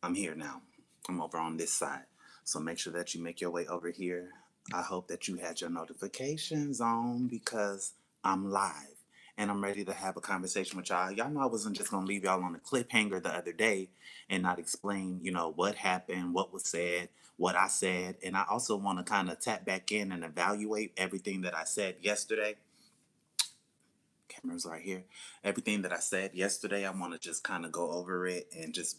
I'm here now. I'm over on this side. So make sure that you make your way over here. I hope that you had your notifications on because I'm live and I'm ready to have a conversation with y'all. Y'all know I wasn't just going to leave y'all on a cliffhanger the other day and not explain, what happened, what was said, what I said. And I also want to kind of tap back in and evaluate everything that I said yesterday. Cameras right here. Everything that I said yesterday, I want to just kind of go over it and just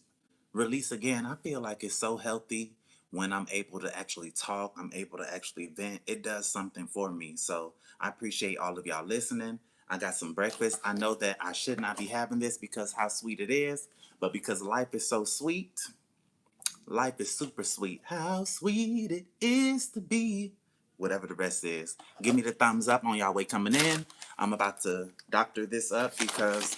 release again. I feel like it's so healthy when I'm able to actually talk, I'm able to actually vent. It does something for me. So I appreciate all of y'all listening. I got some breakfast. I know that I should not be having this because how sweet it is, but because life is so sweet, life is super sweet. How sweet it is to be. Whatever the rest is. Give me the thumbs up on y'all way coming in. I'm about to doctor this up because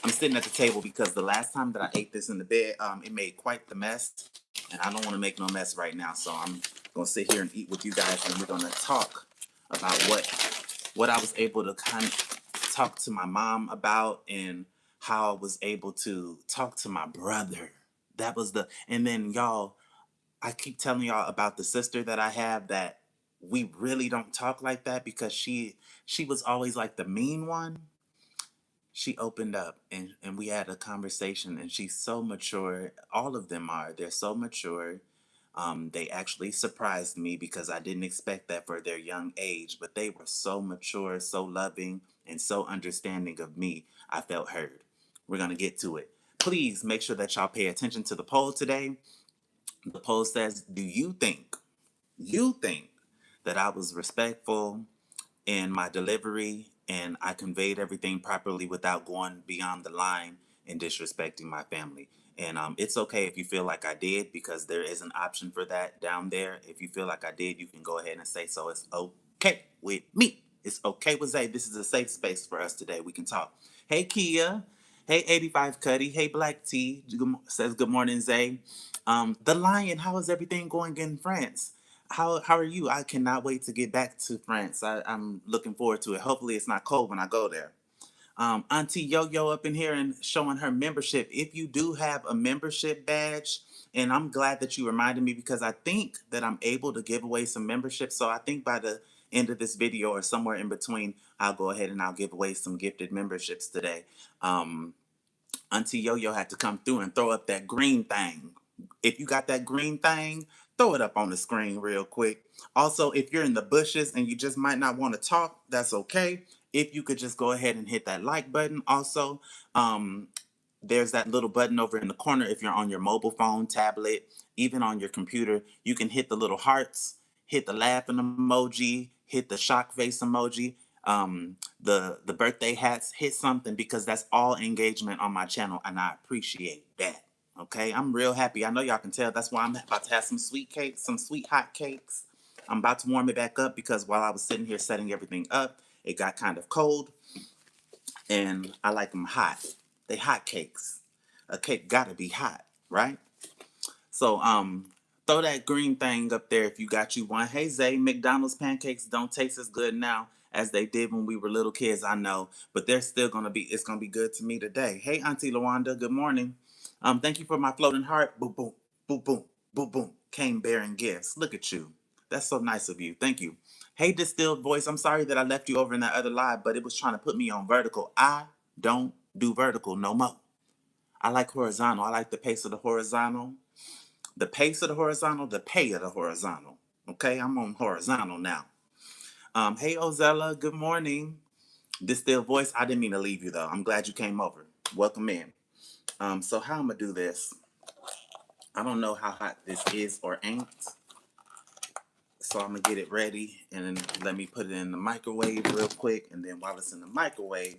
I'm sitting at the table because the last time that I ate this in the bed, it made quite the mess, and I don't want to make no mess right now. So I'm gonna sit here and eat with you guys, and we're gonna talk about what I was able to kind of talk to my mom about, and how I was able to talk to my brother. That was and then y'all, I keep telling y'all about the sister that I have that we really don't talk like that because she was always like the mean one. She opened up and we had a conversation, and she's so mature. All of them are. They're so mature. They actually surprised me because I didn't expect that for their young age, but they were so mature, so loving, and so understanding of me. I felt heard. We're going to get to it. Please make sure that y'all pay attention to the poll today. The poll says, do you think that I was respectful in my delivery and I conveyed everything properly without going beyond the line and disrespecting my family? And it's okay if you feel like I did, because there is an option for that down there. If you feel like I did, you can go ahead and say so. It's okay with me. It's okay with Zay. This is a safe space for us today. We can talk. Hey, Kia. Hey, 85 Cuddy. Hey, Black T. Says good morning, Zay. The Lion, how is everything going in France? How are you? I cannot wait to get back to France. I'm looking forward to it. Hopefully it's not cold when I go there. Auntie Yo Yo up in here and showing her membership. If you do have a membership badge, and I'm glad that you reminded me because I think that I'm able to give away some membership. So I think by the end of this video or somewhere in between, I'll go ahead and I'll give away some gifted memberships today. Um, Auntie Yo-Yo had to come through and throw up that green thing. If you got that green thing, throw it up on the screen real quick. Also, if you're in the bushes and you just might not want to talk, that's okay. If you could just go ahead and hit that like button. Also, there's that little button over in the corner. If you're on your mobile phone, tablet, even on your computer, you can hit the little hearts, hit the laughing emoji, hit the shock face emoji, the birthday hats, hit something, because that's all engagement on my channel, and I appreciate that. Okay, I'm real happy. I know y'all can tell. That's why I'm about to have some sweet cakes, some sweet hot cakes. I'm about to warm it back up because while I was sitting here setting everything up, it got kind of cold, and I like them hot. They hot cakes. A cake gotta be hot, right? So throw that green thing up there if you got you one. Hey Zay, McDonald's pancakes don't taste as good now as they did when we were little kids, I know, but they're still gonna be, it's gonna be good to me today. Hey Auntie Lawanda, good morning. Thank you for my floating heart. Boom boom, boom boom, boom boom. Came bearing gifts. Look at you. That's so nice of you. Thank you. Hey Distilled Voice, I'm sorry that I left you over in that other live, but it was trying to put me on vertical. I don't do vertical no more. I like horizontal. I like the pace of the horizontal. The pace of the horizontal, the pay of the horizontal. Okay, I'm on horizontal now. Hey Ozella, good morning. This still voice. I didn't mean to leave you though. I'm glad you came over. Welcome in. So how I'm gonna do this? I don't know how hot this is or ain't. So I'm gonna get it ready and then let me put it in the microwave real quick. And then while it's in the microwave,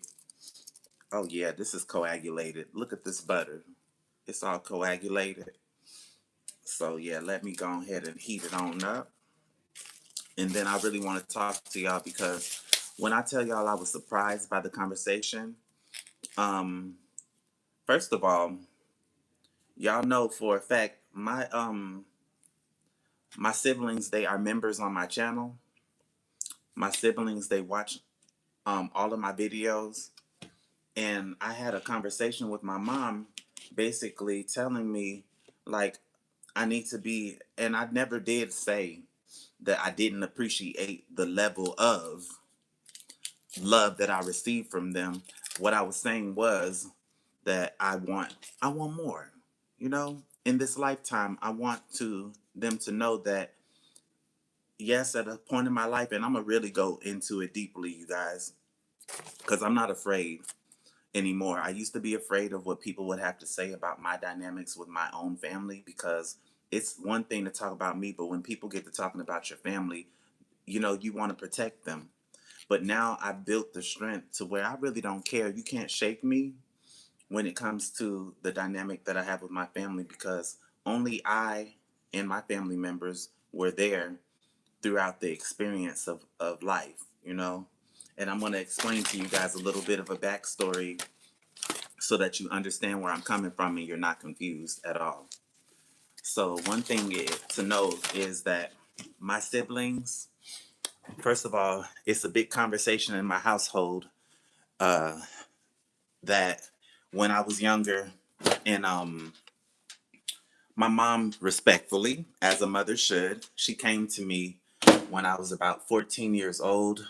oh yeah, this is coagulated. Look at this butter. It's all coagulated. So yeah, let me go ahead and heat it on up. And then I really want to talk to y'all because when I tell y'all I was surprised by the conversation, um, first of all, y'all know for a fact my siblings, they are members on my channel. My siblings, they watch all of my videos. And I had a conversation with my mom basically telling me like I need to be, and I never did say that I didn't appreciate the level of love that I received from them. What I was saying was that I want more. You know, in this lifetime, I want to them to know that yes, at a point in my life, and I'm gonna really go into it deeply, you guys, because I'm not afraid anymore. I used to be afraid of what people would have to say about my dynamics with my own family because it's one thing to talk about me, but when people get to talking about your family, you know, you want to protect them. But now I've built the strength to where I really don't care. You can't shake me when it comes to the dynamic that I have with my family because only I and my family members were there throughout the experience of life, you know? And I'm going to explain to you guys a little bit of a backstory so that you understand where I'm coming from and you're not confused at all. So, one thing to know is that my siblings, first of all, it's a big conversation in my household uh, that when I was younger, and my mom, respectfully, as a mother should, she came to me when I was about 14 years old,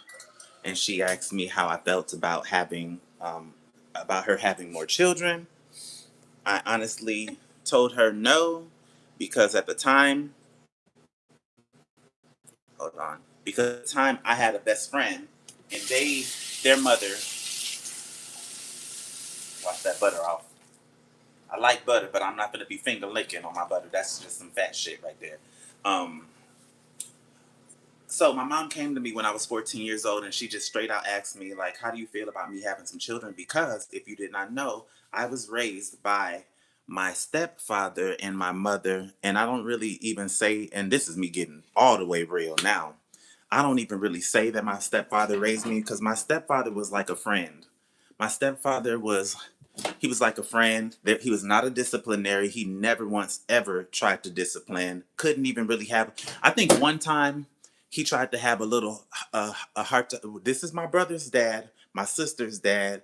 and she asked me how I felt about her having more children. I honestly told her no, because at the time, hold on, because at the time I had a best friend, and their mother, wash that butter off. I like butter, but I'm not gonna be finger licking on my butter. That's just some fat shit right there. Um, so my mom came to me when I was 14 years old, and she just straight out asked me like, "How do you feel about me having some children?" Because if you did not know, I was raised by my stepfather and my mother, and I don't really even say, and this is me getting all the way real now. I don't even really say that my stepfather raised me because my stepfather was like a friend. My stepfather was he was like a friend. That he was not a disciplinary. He never once ever tried to discipline. Couldn't even really have. I think one time he tried to have a little a heart. This is my brother's dad, my sister's dad,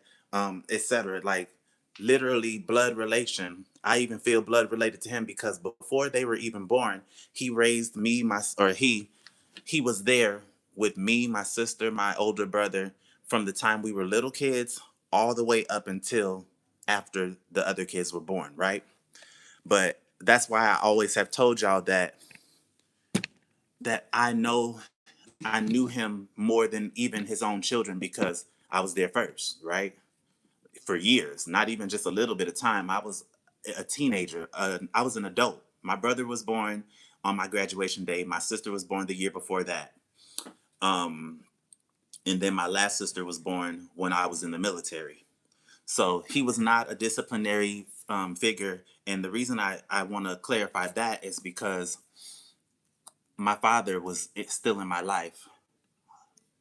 etc. Like literally blood relation. I even feel blood related to him because before they were even born, he raised me, he was there with me, my sister, my older brother, from the time we were little kids all the way up until after the other kids were born, right? But that's why I always have told y'all that I knew him more than even his own children because I was there first, right? For years, not even just a little bit of time. I was a teenager. I was an adult. My brother was born on my graduation day. My sister was born the year before that. Um, and then my last sister was born when I was in the military. So he was not a disciplinary figure. And the reason I want to clarify that is because my father was still in my life.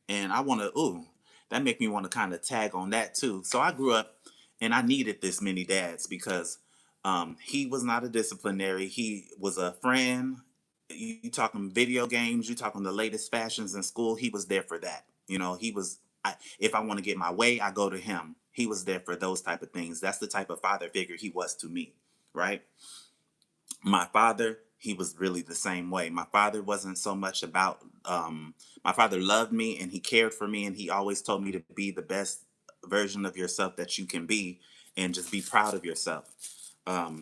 And I want to, ooh, that make me want to kind of tag on that too. So I grew up and I needed this many dads because he was not a disciplinary. He was a friend. You talking video games, you talking the latest fashions in school. He was there for that. You know, if I want to get my way, I go to him. He was there for those type of things. That's the type of father figure he was to me, right? My father, he was really the same way. My father wasn't so much about my father loved me and he cared for me and he always told me to be the best version of yourself that you can be and just be proud of yourself.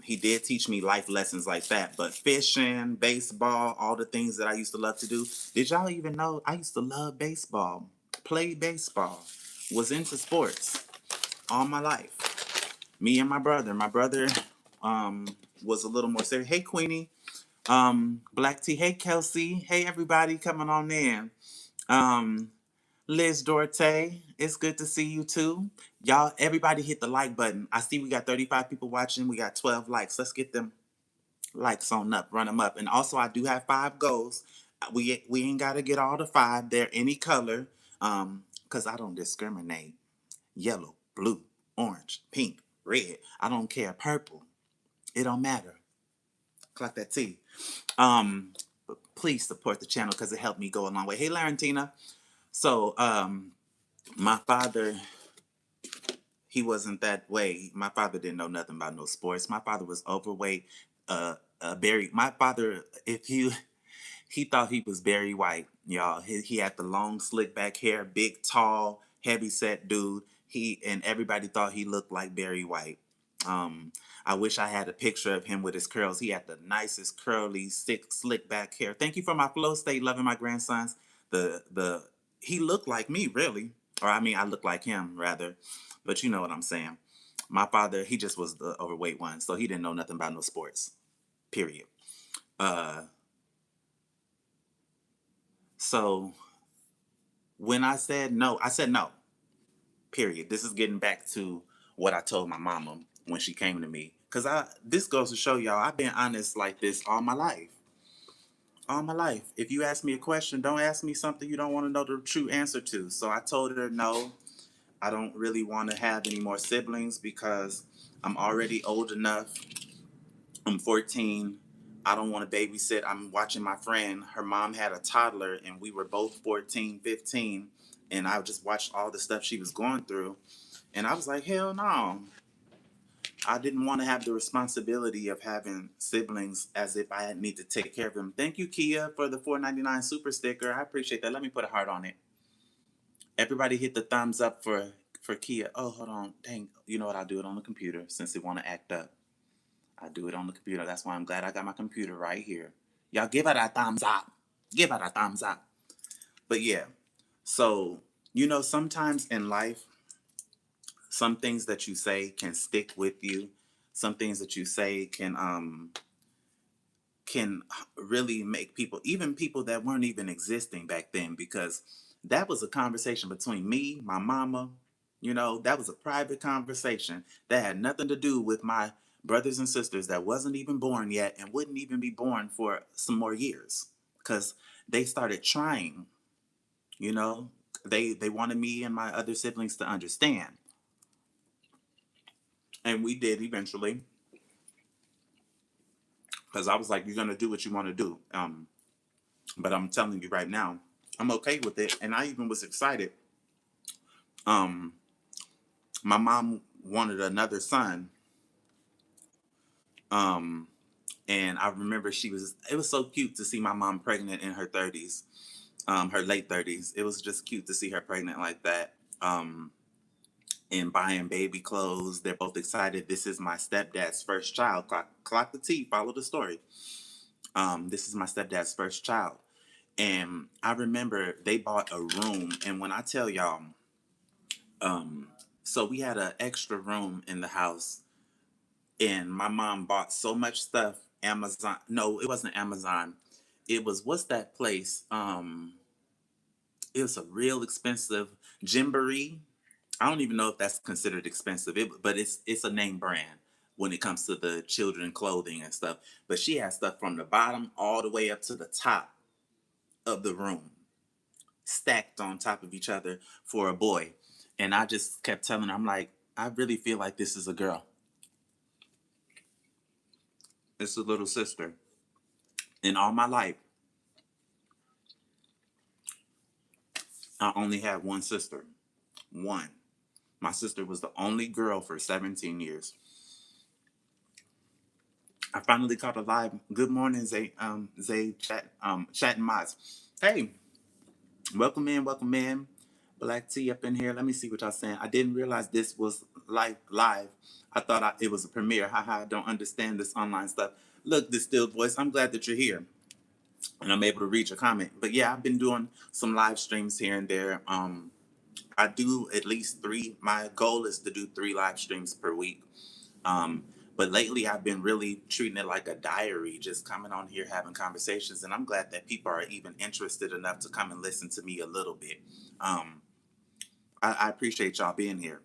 He did teach me life lessons like that, but fishing, baseball, all the things that I used to love to do. Did y'all even know I used to love baseball? Played baseball, was into sports all my life. Me and my brother. My brother um, was a little more serious. Hey, Queenie. Black Tea. Hey, Kelsey. Hey, everybody coming on in. Um, Liz Dorte, it's good to see you too. Y'all, everybody hit the like button. I see we got 35 people watching. We got 12 likes. Let's get them likes on up, run them up. And also, I do have 5 goals. We ain't got to get all the 5. They're any color, because I don't discriminate. Yellow, blue, orange, pink, red. I don't care. Purple. It don't matter. Clock that T. But please support the channel because it helped me go a long way. Hey, Larentina. So, my father, he wasn't that way. My father didn't know nothing about no sports. My father was overweight. Barry. My father, if you he thought he was Barry White, y'all. He had the long, slick back hair, big, tall, heavy set dude. And everybody thought he looked like Barry White. Um, I wish I had a picture of him with his curls. He had the nicest curly, sick, slick back hair. Thank you for my flow state, loving my grandsons. The He looked like me, really, or I mean, I looked like him rather, but you know what I'm saying. My father, he just was the overweight one, so he didn't know nothing about no sports. Period. Uh, so when I said no. Period. This is getting back to what I told my mama when she came to me. Cause this goes to show y'all I've been honest like this all my life. All my life. If you ask me a question, don't ask me something you don't want to know the true answer to. So I told her no, I don't really want to have any more siblings because I'm already old enough. I'm 14. I don't want to babysit. I'm watching my friend. Her mom had a toddler and we were both 14, 15. And I just watched all the stuff she was going through. And I was like, hell no. I didn't want to have the responsibility of having siblings as if I need to take care of them. Thank you, Kia, for the 4.99 super sticker. I appreciate that. Let me put a heart on it. Everybody hit the thumbs up for Kia. Oh, hold on. Dang. You know what? I'll do it on the computer since they want to act up. I do it on the computer. That's why I'm glad I got my computer right here. Y'all give it a thumbs up. Give it a thumbs up. But yeah. So, sometimes in life, some things that you say can stick with you. Some things that you say can really make people, even people that weren't even existing back then, because that was a conversation between me, my mama. That was a private conversation that had nothing to do with my brothers and sisters that wasn't even born yet and wouldn't even be born for some more years because they started trying. You know, they wanted me and my other siblings to understand, and we did eventually. Because I was like, you're gonna do what you want to do. But I'm telling you right now, I'm okay with it, and I even was excited. Um, my mom wanted another son, um, and I remember It was so cute to see my mom pregnant in her 30s, her late 30s. It was just cute to see her pregnant like that. And buying baby clothes. They're both excited. This is my stepdad's first child. Clock the T. Follow the story. This is my stepdad's first child. And I remember they bought a room. And when I tell y'all, um, so we had an extra room in the house, and my mom bought so much stuff. Amazon. No, it wasn't Amazon. It was, what's that place? It was a real expensive Gymboree. I don't even know if that's considered expensive, but it's a name brand when it comes to the children clothing and stuff. But she had stuff from the bottom all the way up to the top of the room, stacked on top of each other for a boy. And I just kept telling her, I'm like, I really feel like this is a girl. It's a little sister. In all my life, I only had one sister. One. My sister was the only girl for 17 years. I finally caught a live. Good morning, Zay, chat and mods. Hey, welcome in, welcome in. Black tea up in here. Let me see what y'all saying. I didn't realize this was live. I thought it was a premiere. Haha, I don't understand this online stuff. Look, distilled voice, I'm glad that you're here and I'm able to read your comment. But yeah, I've been doing some live streams here and there. I do at least three. My goal is to do 3 live streams per week. Um, but lately, I've been really treating it like a diary, just coming on here having conversations. And I'm glad that people are even interested enough to come and listen to me a little bit. Um, I appreciate y'all being here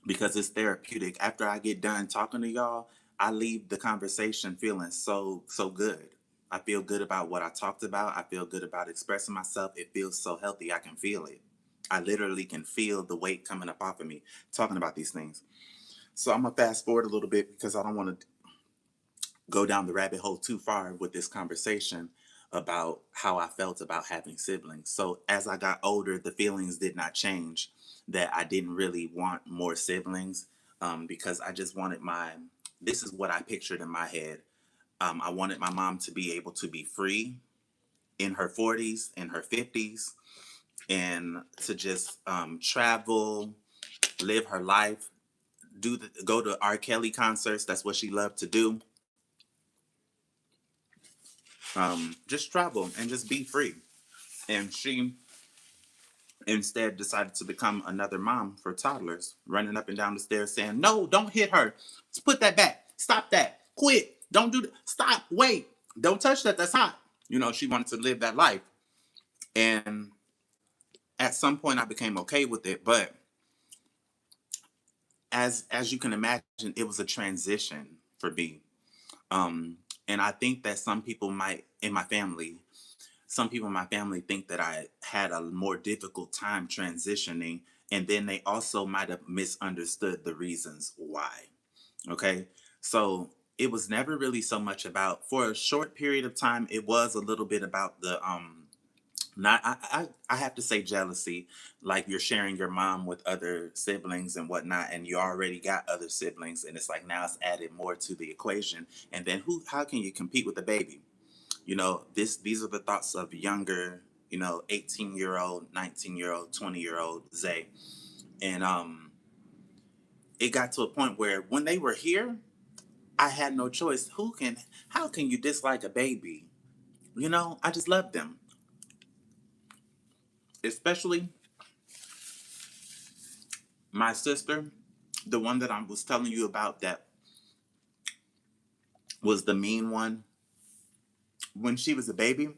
because it's therapeutic. After I get done talking to y'all, I leave the conversation feeling so good. I feel good about what I talked about. I feel good about expressing myself. It feels so healthy. I can feel it. I literally can feel the weight coming up off of me talking about these things. So I'm gonna fast forward a little bit because I don't want to go down the rabbit hole too far with this conversation about how I felt about having siblings. So as I got older, the feelings did not change. that I didn't really want more siblings, because I just wanted this is what I pictured in my head. I wanted my mom to be able to be free in her 40s, in her 50s, and to just travel, live her life, go to R. Kelly concerts. That's what she loved to do. Just travel and just be free. And she instead decided to become another mom for toddlers, running up and down the stairs saying, "No, don't hit her. Just put that back. Stop that. Quit. Don't do that. Stop. Wait. Don't touch that. That's hot." She wanted to live that life. And at some point I became okay with it, but as you can imagine, it was a transition for me. Um, and I think that some people in my family think that I had a more difficult time transitioning, and then they also might have misunderstood the reasons why. Okay. So it was never really so much about, for a short period of time, it was a little bit about the not I have to say jealousy, like you're sharing your mom with other siblings and whatnot, and you already got other siblings, and it's like now it's added more to the equation. And then how can you compete with the baby? These are the thoughts of younger, 18-year-old, 19-year-old, 20-year-old Zay. And it got to a point where when they were here, I had no choice. How can you dislike a baby? I just love them. Especially my sister, the one that I was telling you about that was the mean one. When she was a baby,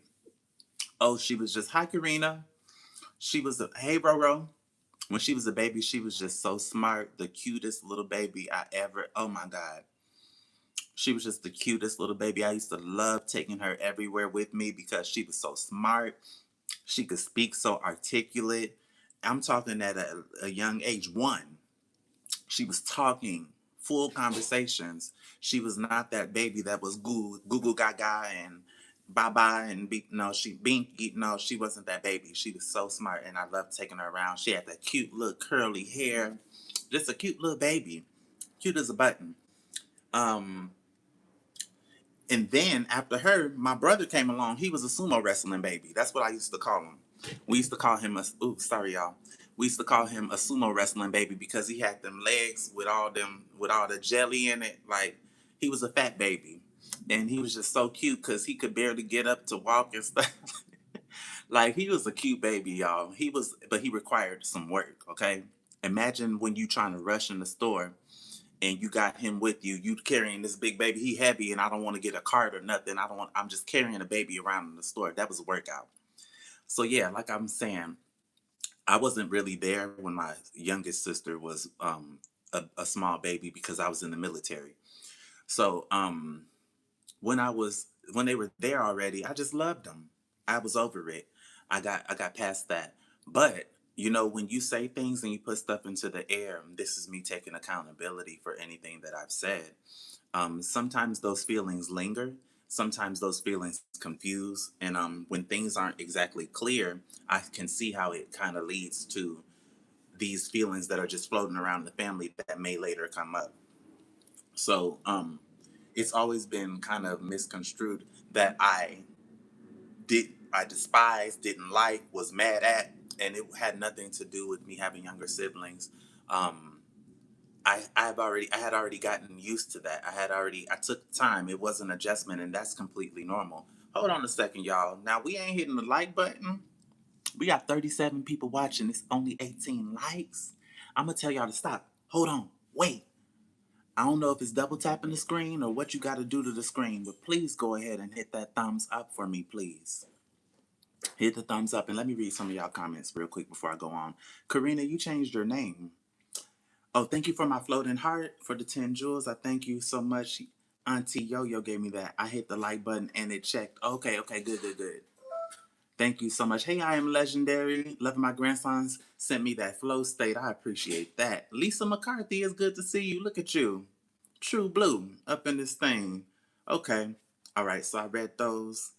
oh, she was just, "Hi, Karina." She was "Hey, Roro." When she was a baby, she was just so smart, the cutest little baby I ever, oh my God. She was just the cutest little baby. I used to love taking her everywhere with me because she was so smart. She could speak so articulate. I'm talking at a young age, one. She was talking full conversations. She was not that baby that was goo gaga and bye bye and be no, she binky. No, she wasn't that baby. She was so smart, and I loved taking her around. She had that cute little curly hair, just a cute little baby, cute as a button. Um, and then after her, my brother came along. He was a sumo wrestling baby. That's what I used to call him. We used to call him sorry y'all. We used to call him a sumo wrestling baby because he had them legs with all the jelly in it. Like, he was a fat baby. And he was just so cute because he could barely get up to walk and stuff. Like, he was a cute baby, y'all. But he required some work, okay? Imagine when you trying to rush in the store and you got him with you. You carrying this big baby. He heavy, and I don't want to get a cart or nothing. I'm just carrying a baby around in the store. That was a workout. So yeah, like I'm saying, I wasn't really there when my youngest sister was a small baby because I was in the military. So when they were there already, I just loved them. I was over it. I got past that. But when you say things and you put stuff into the air, this is me taking accountability for anything that I've said. Sometimes those feelings linger. Sometimes those feelings confuse. And when things aren't exactly clear, I can see how it kind of leads to these feelings that are just floating around the family that may later come up. So it's always been kind of misconstrued that I despised, didn't like, was mad at, and it had nothing to do with me having younger siblings. Um, I had already gotten used to that. I took time. It was an adjustment, and that's completely normal. Hold on a second, y'all. Now we ain't hitting the like button. We got 37 people watching. It's only 18 likes. I'm gonna tell y'all to stop. Hold on. Wait. I don't know if it's double tapping the screen or what you got to do to the screen, but please go ahead and hit that thumbs up for me, please. Hit the thumbs up and let me read some of y'all comments real quick before I go on. Karina, you changed your name. Oh, thank you for my floating heart for the 10 jewels. I thank you so much. Auntie Yo-Yo gave me that. I hit the like button and it checked. Okay, good, good, good. Thank you so much. Hey, I am legendary. Loving my grandsons sent me that flow state. I appreciate that. Lisa McCarthy, it's good to see you. Look at you. True blue up in this thing. Okay. All right. So I read those.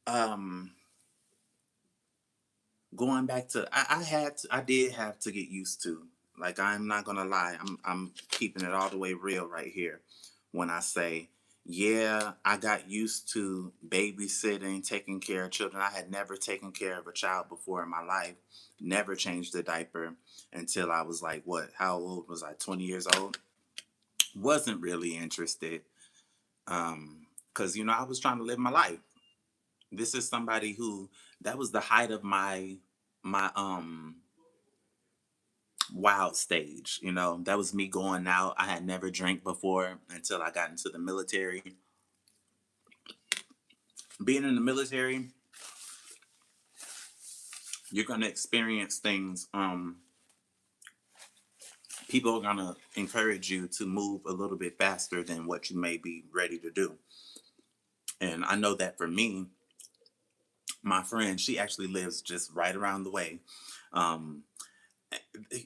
Um, going back to, I did have to get used to. Like, I'm not gonna lie, I'm keeping it all the way real right here when I say, yeah, I got used to babysitting, taking care of children. I had never taken care of a child before in my life, never changed a diaper until I was like, what, how old was I? 20 years old. Wasn't really interested. Because, I was trying to live my life. This is somebody who, that was the height of my wild stage. That was me going out. I had never drank before until I got into the military. Being in the military, you're going to experience things. People are going to encourage you to move a little bit faster than what you may be ready to do. And I know that for me, my friend, she actually lives just right around the way. um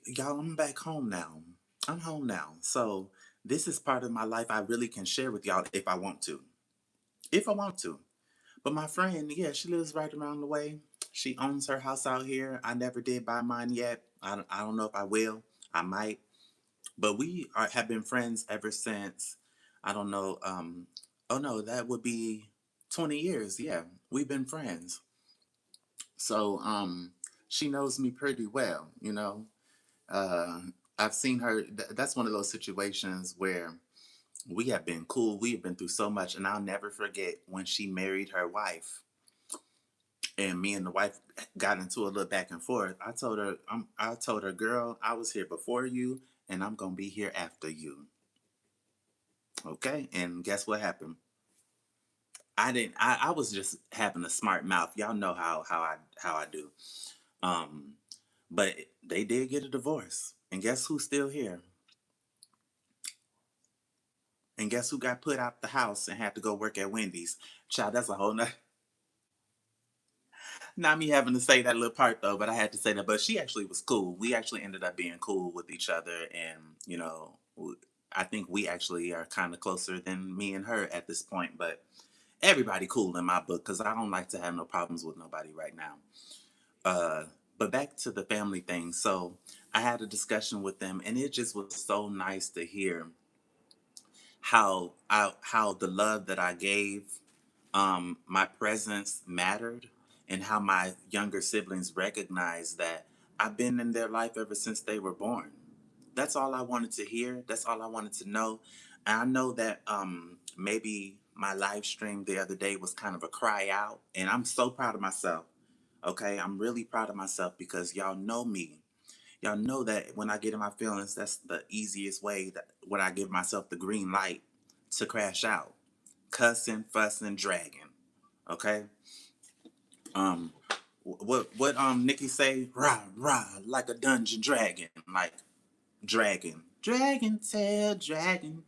y'all, I'm back home now. I'm home now. So this is part of my life I really can share with y'all if I want to. If I want to. But my friend, yeah, she lives right around the way. She owns her house out here. I never did buy mine yet. I don't know if I will. I might. But have been friends ever since, I don't know, oh no, that would be 20 years. Yeah, we've been friends. So she knows me pretty well, Uh, I've seen her. That's one of those situations where we have been cool. We have been through so much, and I'll never forget when she married her wife, and me and the wife got into a little back and forth. I told her, girl, I was here before you, and I'm gonna be here after you. Okay, and guess what happened? I didn't. I was just having a smart mouth. Y'all know how I do. Um, but they did get a divorce, and guess who's still here? And guess who got put out the house and had to go work at Wendy's? Child, that's a whole nother. Not me having to say that little part though, but I had to say that. But she actually was cool. We actually ended up being cool with each other, and I think we actually are kind of closer than me and her at this point. But everybody cool in my book because I don't like to have no problems with nobody right now. Uh, but back to the family thing. So I had a discussion with them, and it just was so nice to hear how the love that I gave, my presence mattered, and how my younger siblings recognized that I've been in their life ever since they were born. That's all I wanted to hear. That's all I wanted to know. And I know that maybe my live stream the other day was kind of a cry out, and I'm so proud of myself. Okay, I'm really proud of myself because y'all know me. Y'all know that when I get in my feelings, that's the easiest way that when I give myself the green light to crash out, cussing, fussing, dragging. Okay. Um, what Nikki say? Rah rah, like a dungeon dragon, like dragon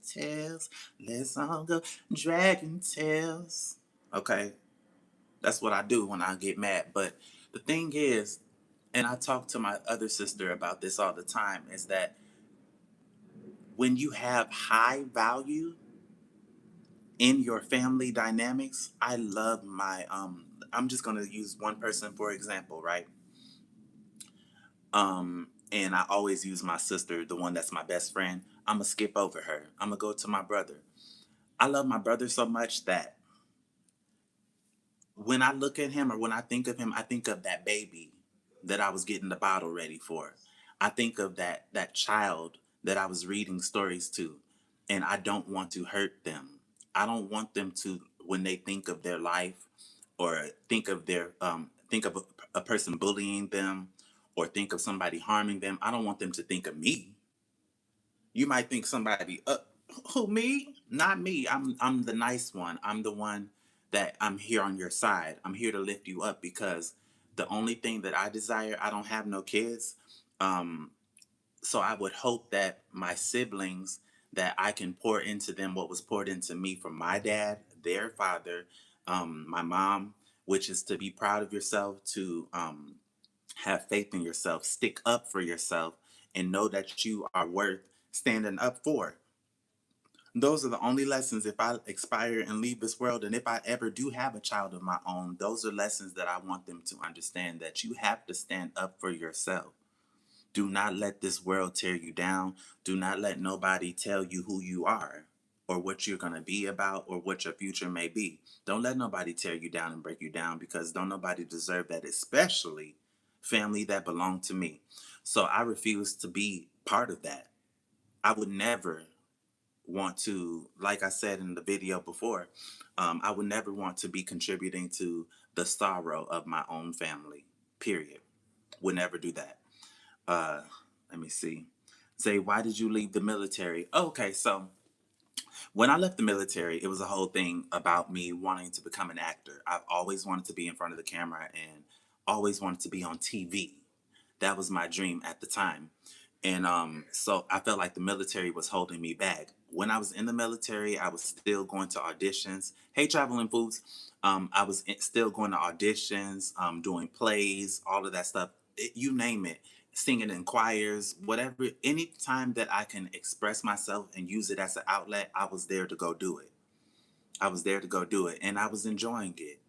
tails. Let's all go dragon tails. Okay, that's what I do when I get mad. But the thing is, and I talk to my other sister about this all the time, is that when you have high value in your family dynamics, I love my I'm just going to use one person for example, right? And I always use my sister, the one that's my best friend. I'm going to skip over her. I'm going to go to my brother. I love my brother so much that when I look at him or when I think of him, I think of that baby that I was getting the bottle ready for. I think of that child that I was reading stories to, and I don't want to hurt them. I don't want them to, when they think of their life or think of a person bullying them or think of somebody harming them. I don't want them to think of me. You might think somebody, who, me? Not me. I'm the nice one. I'm the one that I'm here on your side. I'm here to lift you up because the only thing that I desire, I don't have no kids. Um, so I would hope that my siblings, that I can pour into them what was poured into me from my dad, their father, my mom, which is to be proud of yourself, to have faith in yourself, stick up for yourself, and know that you are worth standing up for. Those are the only lessons if I expire and leave this world. And if I ever do have a child of my own, those are lessons that I want them to understand, that you have to stand up for yourself. Do not let this world tear you down. Do not let nobody tell you who you are or what you're going to be about or what your future may be. Don't let nobody tear you down and break you down, because don't nobody deserve that, especially family that belong to me. So I refuse to be part of that. I would never want to, like I said in the video before, I would never want to be contributing to the sorrow of my own family, period. Would never do that. uh Let me see. Say, why did you leave the military? Okay, so when I left the military, it was a whole thing about me wanting to become an actor. I've always wanted to be in front of the camera and always wanted to be on TV. That was my dream at the time. And so I felt like the military was holding me back. When I was in the military, I was still going to auditions. Hey, Traveling Foods. I was still going to auditions, doing plays, all of that stuff. You name it, singing in choirs, whatever. Any time that I can express myself and use it as an outlet, I was there to go do it. I was there to go do it, and I was enjoying it.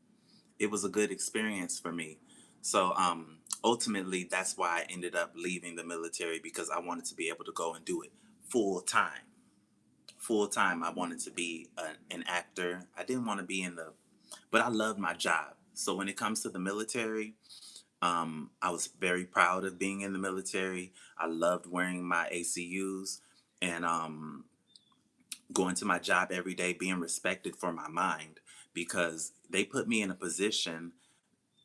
It was a good experience for me. So ultimately, that's why I ended up leaving the military, because I wanted to be able to go and do it full time. Full time, I wanted to be an actor. I didn't want to be in the, but I loved my job. So when it comes to the military, I was very proud of being in the military. I loved wearing my ACUs and going to my job every day, being respected for my mind, because they put me in a position,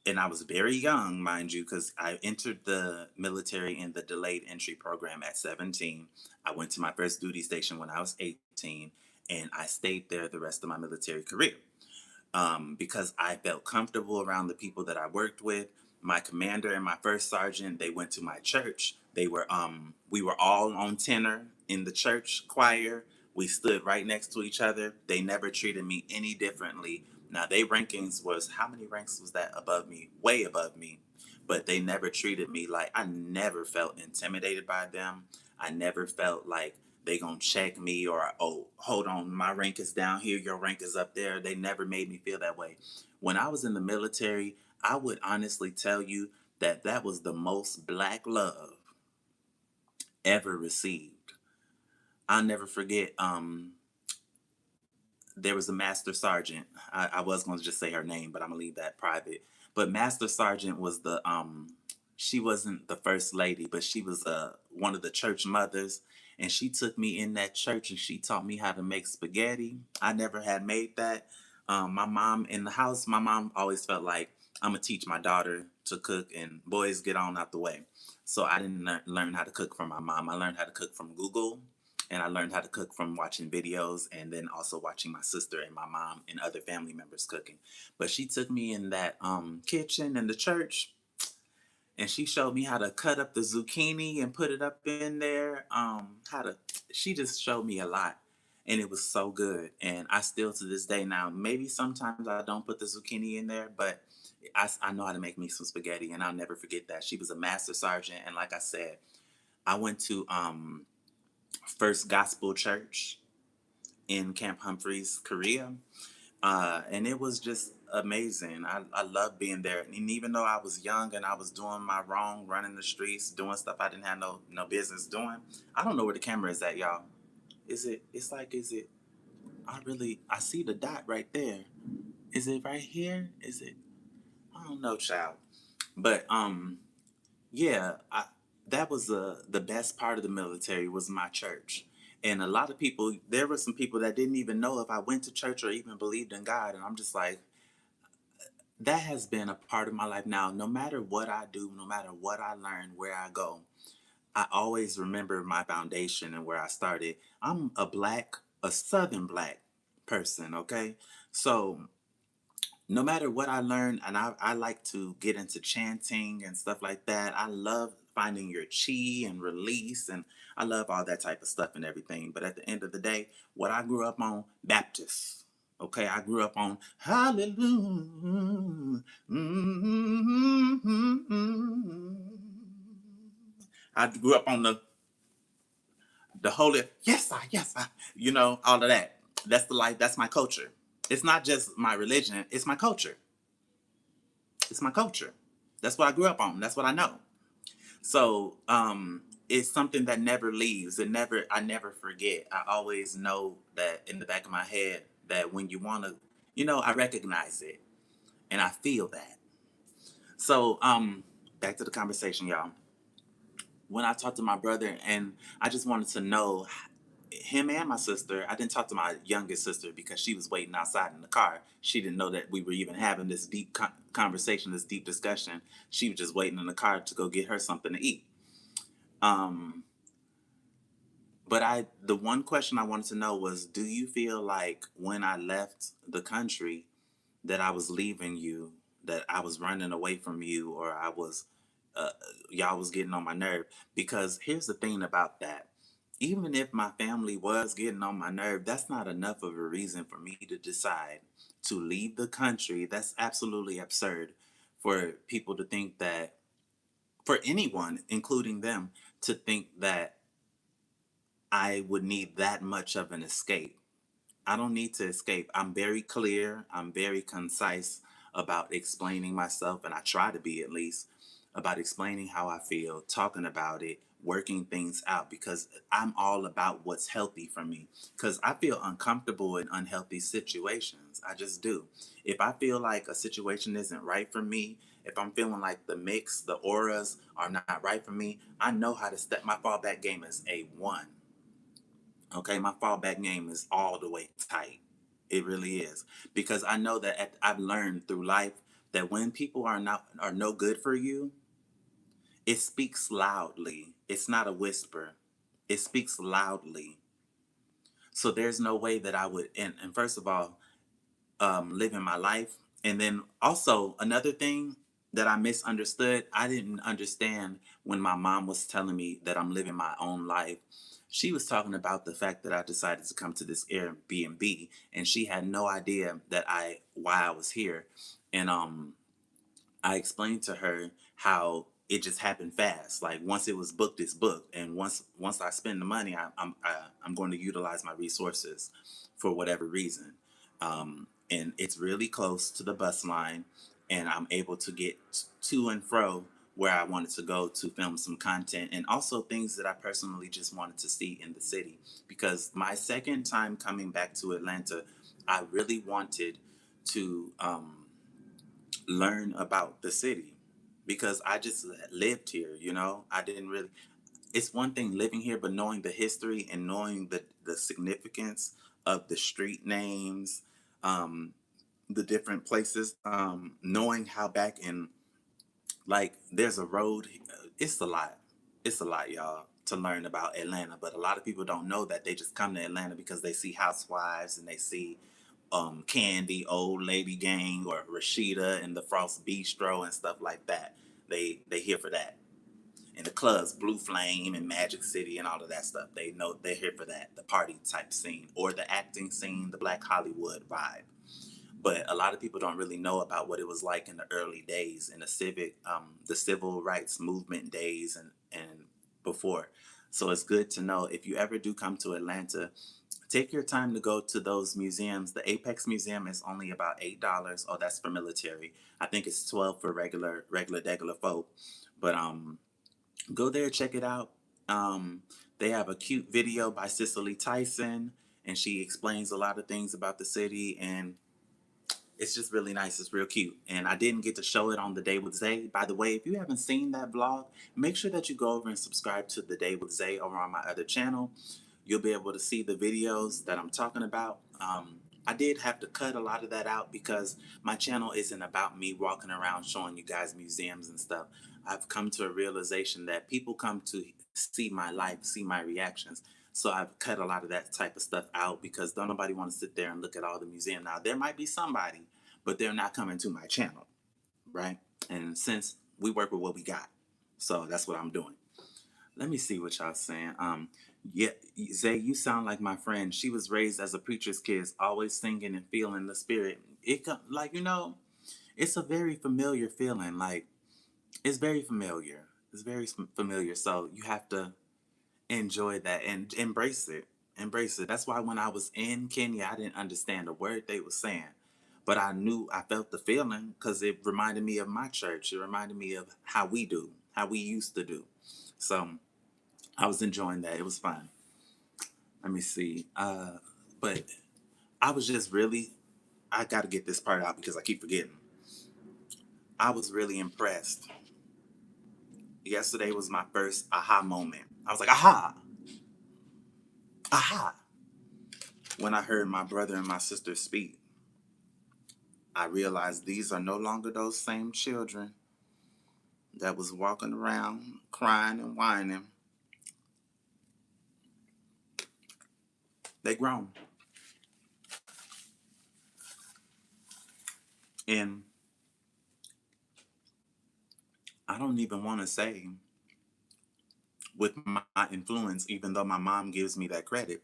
and I was very young, mind you, because I entered the military in the delayed entry program at 17. I went to my first duty station when I was 18, and I stayed there the rest of my military career, because I felt comfortable around the people that I worked with. My commander and my first sergeant, they went to my church. We were all on tenor in the church choir. We stood right next to each other. They never treated me any differently. Now, their rankings was, how many ranks was that above me? Way above me. But they never treated me like, I never felt intimidated by them. I never felt like they gonna check me, or, oh, hold on, my rank is down here, your rank is up there. They never made me feel that way. When I was in the military, I would honestly tell you that that was the most black love ever received. I'll never forget, there was a master sergeant. I was going to just say her name, but I'm gonna leave that private. But master sergeant was the she wasn't the first lady, but she was one of the church mothers, and she took me in that church and she taught me how to make spaghetti. I never had made that. My mom in the house, my mom always felt like, I'm gonna teach my daughter to cook, and boys get on out the way. So I didn't learn how to cook from my mom. I learned how to cook from Google, and I learned how to cook from watching videos, and then also watching my sister and my mom and other family members cooking. But she took me in that kitchen in the church, and she showed me how to cut up the zucchini and put it up in there. How to, she just showed me a lot, and it was so good. And I still, to this day now, maybe sometimes I don't put the zucchini in there, but I know how to make me some spaghetti, and I'll never forget that. She was a master sergeant, and like I said, I went to First Gospel Church in Camp Humphreys, Korea. And it was just amazing. I loved being there. And even though I was young and I was doing my wrong, running the streets, doing stuff I didn't have no business doing. I don't know where the camera is at, y'all. Is it, I see the dot right there. Is it right here? Is it, I don't know, child. But yeah, that was the best part of the military was my church. And a lot of people, there were some people that didn't even know if I went to church or even believed in God. And I'm just like, that has been a part of my life now. No matter what I do, no matter what I learn, where I go, I always remember my foundation and where I started. I'm a Southern black person, okay? So no matter what I learn, and I like to get into chanting and stuff like that. I love finding your chi and release, and I love all that type of stuff and everything. But at the end of the day, what I grew up on, Baptist. Okay, I grew up on Hallelujah. Mm-hmm. I grew up on the holy, yes, I, all of that. That's the life. That's my culture. It's not just my religion. It's my culture. It's my culture. That's what I grew up on. That's what I know. So it's something that never leaves. I never forget. I always know that in the back of my head that when you want to, I recognize it and I feel that. So back to the conversation, y'all. When I talked to my brother, and I just wanted to know him and my sister. I didn't talk to my youngest sister because she was waiting outside in the car. She didn't know that we were even having this deep conversation, this deep discussion. She was just waiting in the car to go get her something to eat. Um, but the one question I wanted to know was, do you feel like when I left the country that I was leaving you, that I was running away from you, or I was, uh, y'all was getting on my nerve? Because here's the thing about that. Even if my family was getting on my nerve, that's not enough of a reason for me to decide to leave the country. That's absolutely absurd for people to think that, for anyone, including them, to think that I would need that much of an escape. I don't need to escape. I'm very clear. I'm very concise about explaining myself, and I try to be, at least, about explaining how I feel, talking about it, working things out, because I'm all about what's healthy for me. Because I feel uncomfortable in unhealthy situations. I just do. If I feel like a situation isn't right for me, if I'm feeling like the mix, the auras are not right for me, I know how to step. My fallback game is A1. Okay, my fallback game is all the way tight. It really is, because I know that I've learned through life that when people are no good for you, it speaks loudly. It's not a whisper. It speaks loudly. So there's no way that I would. And first of all, living my life. And then also another thing that I misunderstood, I didn't understand when my mom was telling me that I'm living my own life. She was talking about the fact that I decided to come to this Airbnb, and she had no idea that why I was here. And I explained to her how it just happened fast. Like once it was booked, it's booked, and once I spend the money, I'm going to utilize my resources for whatever reason. And it's really close to the bus line, and I'm able to get to and fro where I wanted to go to film some content, and also things that I personally just wanted to see in the city. Because my second time coming back to Atlanta, I really wanted to learn about the city, because I just lived here. I didn't really, it's one thing living here, but knowing the history and knowing the significance of the street names, um, the different places, knowing how back in, like, there's a road. It's a lot. It's a lot, y'all, to learn about Atlanta. But a lot of people don't know that. They just come to Atlanta because they see Housewives and they see Candy, Old Lady Gang, or Rashida and the Frost Bistro and stuff like that. They here for that. And the clubs, Blue Flame and Magic City and all of that stuff. They know they're here for that. The party type scene or the acting scene, the Black Hollywood vibe. But a lot of people don't really know about what it was like in the early days, in the civil rights movement days, and before. So it's good to know, if you ever do come to Atlanta, take your time to go to those museums. The Apex Museum is only about $8. Oh, that's for military. I think it's 12 for regular folk. But go there, check it out. They have a cute video by Cicely Tyson, and she explains a lot of things about the city, and it's just really nice. It's real cute. And I didn't get to show it on The Day with Zay. By the way, if you haven't seen that vlog, make sure that you go over and subscribe to The Day with Zay over on my other channel. You'll be able to see the videos that I'm talking about. I did have to cut a lot of that out because my channel isn't about me walking around showing you guys museums and stuff. I've come to a realization that people come to see my life, see my reactions. So I've cut a lot of that type of stuff out because don't nobody want to sit there and look at all the museum. Now there might be somebody, but they're not coming to my channel, right? And since we work with what we got, so that's what I'm doing. Let me see what y'all saying. Yeah, Zay, you sound like my friend. She was raised as a preacher's kid, always singing and feeling the spirit. Like, it's a very familiar feeling. Like, it's very familiar. It's very familiar. So you have to. enjoy that and embrace it. Embrace it. That's why when I was in Kenya, I didn't understand a word they were saying. But I knew I felt the feeling because it reminded me of my church. It reminded me of how we do, how we used to do. So I was enjoying that. It was fun. Let me see. But I was just really, I got to get this part out because I keep forgetting. I was really impressed. Yesterday was my first aha moment. I was like, aha, aha. When I heard my brother and my sister speak, I realized these are no longer those same children that was walking around crying and whining. They grown. And I don't even want to say with my influence, even though my mom gives me that credit,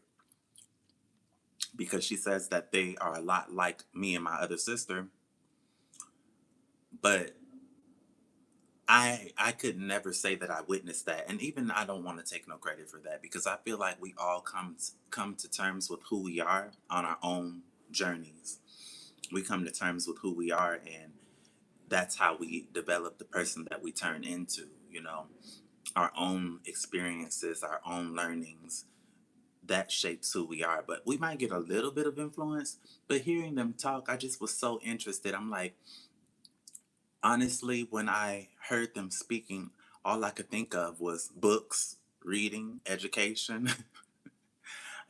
because she says that they are a lot like me and my other sister. But I could never say that I witnessed that, and even I don't want to take no credit for that because I feel like we all come to terms with who we are on our own journeys. We come to terms with who we are, and that's how we develop the person that we turn into. You know, our own experiences, our own learnings, that shapes who we are. But we might get a little bit of influence. But hearing them talk, I just was so interested. I'm like, honestly, when I heard them speaking, all I could think of was books, reading, education.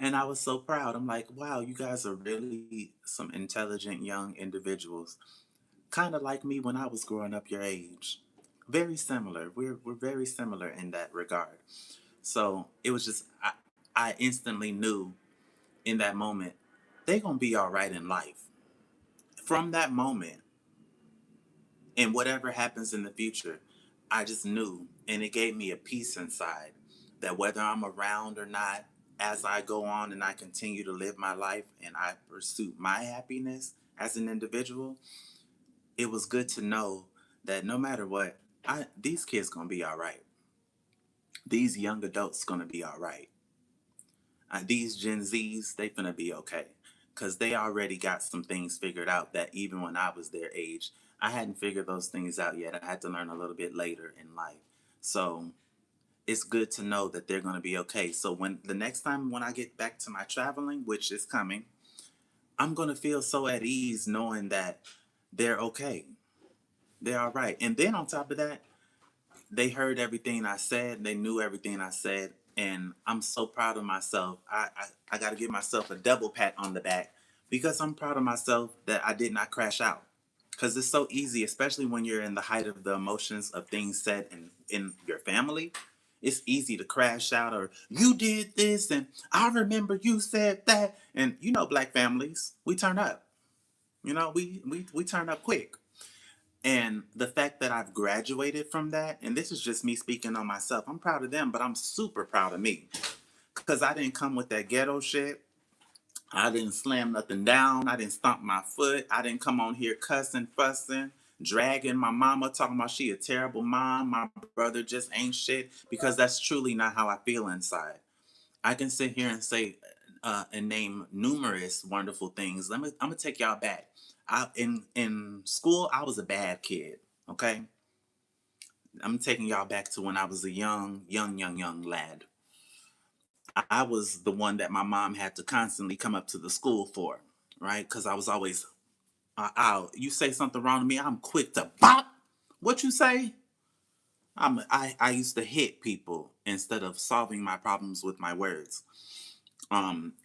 And I was so proud. I'm like, wow, you guys are really some intelligent young individuals. Kind of like me when I was growing up your age. Very similar. We're very similar in that regard. So it was just, I instantly knew in that moment, they're going to be all right in life. From that moment, and whatever happens in the future, I just knew, and it gave me a peace inside that whether I'm around or not, as I go on and I continue to live my life and I pursue my happiness as an individual, it was good to know that no matter what, these kids gonna be all right. These young adults gonna be all right. These Gen Zs, they finna be okay. Because they already got some things figured out that even when I was their age, I hadn't figured those things out yet. I had to learn a little bit later in life. So it's good to know that they're going to be okay. So when the next time when I get back to my traveling, which is coming, I'm going to feel so at ease knowing that they're okay. They're all right. And then on top of that, they heard everything I said. They knew everything I said. And I'm so proud of myself. I got to give myself a double pat on the back because I'm proud of myself that I did not crash out. Because it's so easy, especially when you're in the height of the emotions of things said in your family. It's easy to crash out or you did this and I remember you said that. And you know, black families, we turn up. You know, we turn up quick. And the fact that I've graduated from that, and this is just me speaking on myself, I'm proud of them, but I'm super proud of me. Because I didn't come with that ghetto shit. I didn't slam nothing down. I didn't stomp my foot. I didn't come on here cussing, fussing, dragging my mama, talking about she a terrible mom. My brother just ain't shit. Because that's truly not how I feel inside. I can sit here and say and name numerous wonderful things. I'm gonna take y'all back. In school, I was a bad kid. Okay, I'm taking y'all back to when I was a young lad. I was the one that my mom had to constantly come up to the school for, right? Because I was always out. You say something wrong to me, I'm quick to bop. What you say? I used to hit people instead of solving my problems with my words.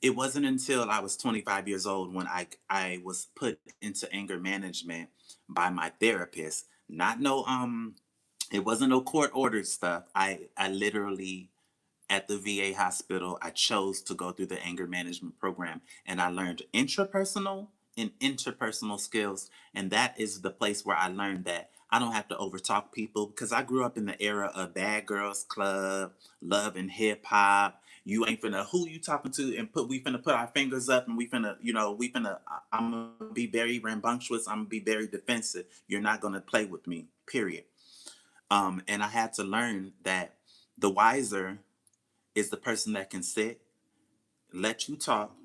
It wasn't until I was 25 years old when I was put into anger management by my therapist. Not no it wasn't no court ordered stuff. I literally at the VA hospital, I chose to go through the anger management program and I learned intrapersonal and interpersonal skills. And that is the place where I learned that I don't have to overtalk people because I grew up in the era of Bad Girls Club, Love and Hip Hop. You ain't finna who you talking to and we finna put our fingers up and we finna, I'm gonna be very rambunctious. I'm gonna be very defensive. You're not gonna play with me, period. And I had to learn that the wiser is the person that can sit, let you talk,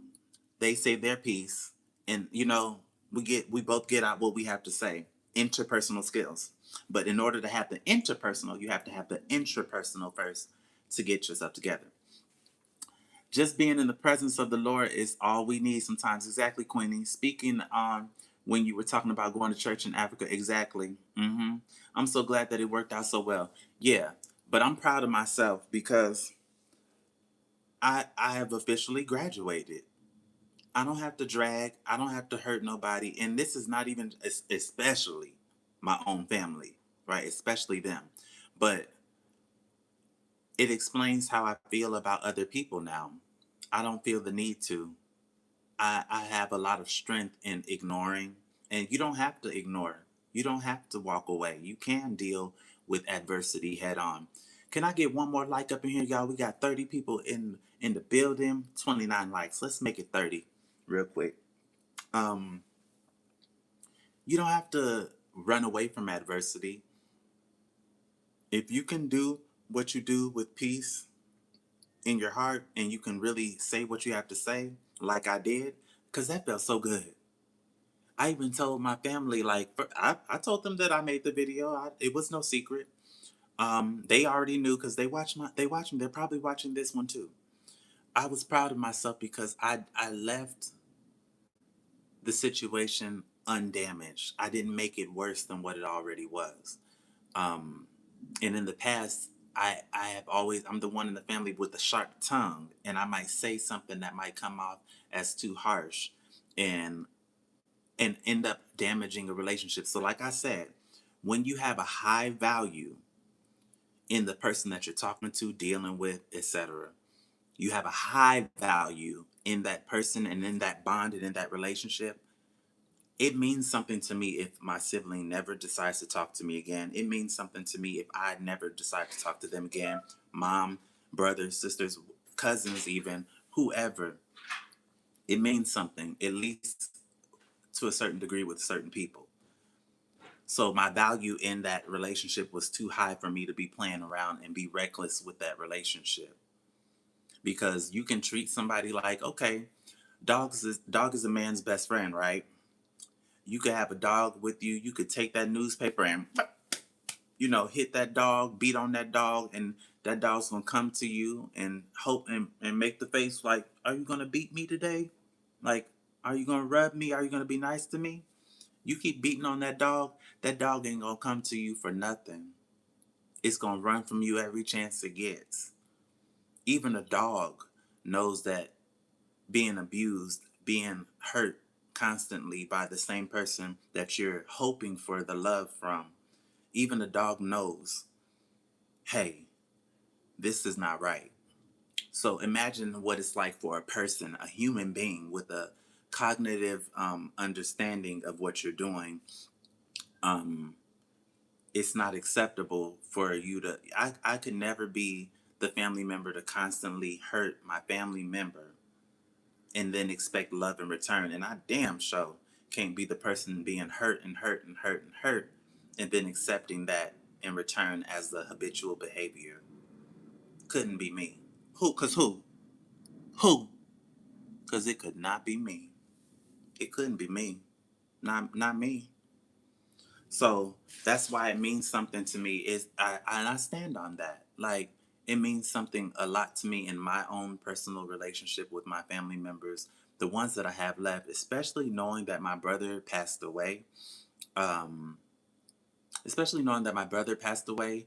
they say their piece, and we both get out what we have to say. Interpersonal skills. But in order to have the interpersonal, you have to have the intrapersonal first to get yourself together. Just being in the presence of the Lord is all we need sometimes. Exactly, Queenie. Speaking on when you were talking about going to church in Africa, exactly. I'm so glad that it worked out so well. Yeah, but I'm proud of myself because I have officially graduated. I don't have to drag. I don't have to hurt nobody. And this is not even especially my own family, right? Especially them. But it explains how I feel about other people now. I don't feel the need to. I have a lot of strength in ignoring, and you don't have to ignore. You don't have to walk away. You can deal with adversity head on. Can I get one more like up in here, y'all? We got 30 people in the building, 29 likes. Let's make it 30 real quick. Um, you don't have to run away from adversity. If you can do what you do with peace in your heart and you can really say what you have to say, like I did, because that felt so good. I even told my family, like, I told them that I made the video. It was no secret. They already knew because they watch me. They're probably watching this one too. I was proud of myself because I left the situation undamaged. I didn't make it worse than what it already was. Um, and in the past, I have always, I'm the one in the family with a sharp tongue, and I might say something that might come off as too harsh, and end up damaging a relationship. So, like I said, when you have a high value in the person that you're talking to, dealing with, etc., you have a high value in that person and in that bond and in that relationship. It means something to me if my sibling never decides to talk to me again. It means something to me if I never decide to talk to them again. Mom, brothers, sisters, cousins, even whoever. It means something, at least to a certain degree with certain people. So my value in that relationship was too high for me to be playing around and be reckless with that relationship. Because you can treat somebody like, okay, dog is a man's best friend, right? You could have a dog with you. You could take that newspaper and hit that dog, beat on that dog, and that dog's gonna come to you and hope and make the face like, are you gonna beat me today? Like, are you gonna rub me? Are you gonna be nice to me? You keep beating on that dog ain't gonna come to you for nothing. It's gonna run from you every chance it gets. Even a dog knows that being abused, being hurt constantly by the same person that you're hoping for the love from, even the dog knows, hey, this is not right. So imagine what it's like for a person, a human being with a cognitive understanding of what you're doing. Um, it's not acceptable for you to, I could never be the family member to constantly hurt my family member and then expect love in return. And I damn sure can't be the person being hurt and hurt and hurt and hurt and then accepting that in return as the habitual behavior. Couldn't be me. Who? Cause who? Who? Cause it could not be me. It couldn't be me. Not me. So that's why it means something to me. Is I stand on that. Like it means something a lot to me in my own personal relationship with my family members, the ones that I have left, especially knowing that my brother passed away. Um, especially knowing that my brother passed away,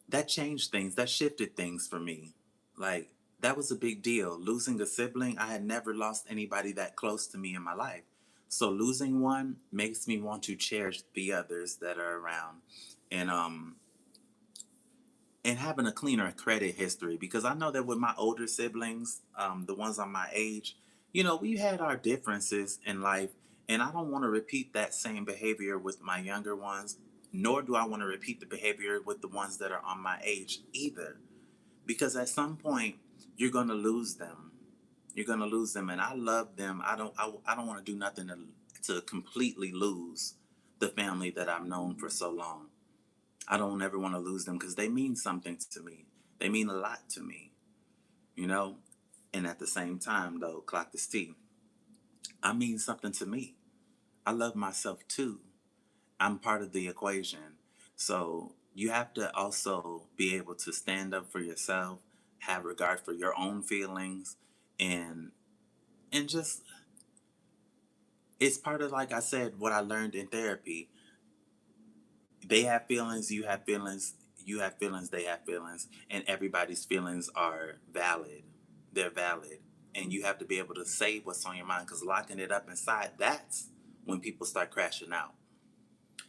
that changed things. That shifted things for me. Like that was a big deal. Losing a sibling, I had never lost anybody that close to me in my life. So losing one makes me want to cherish the others that are around. And having a cleaner credit history because I know that with my older siblings, the ones on my age, we had our differences in life, and I don't want to repeat that same behavior with my younger ones, nor do I want to repeat the behavior with the ones that are on my age either, because at some point you're gonna lose them. You're gonna lose them, and I love them. I don't want to do nothing to completely lose the family that I've known for so long. I don't ever want to lose them because they mean something to me. They mean a lot to me. you know? And at the same time, though, clock this T, I mean something to me. I love myself too. I'm part of the equation. So you have to also be able to stand up for yourself, have regard for your own feelings, and just it's part of, like I said, what I learned in therapy. They have feelings, you have feelings, you have feelings, they have feelings, and everybody's feelings are valid. They're valid. And you have to be able to say what's on your mind, because locking it up inside, that's when people start crashing out.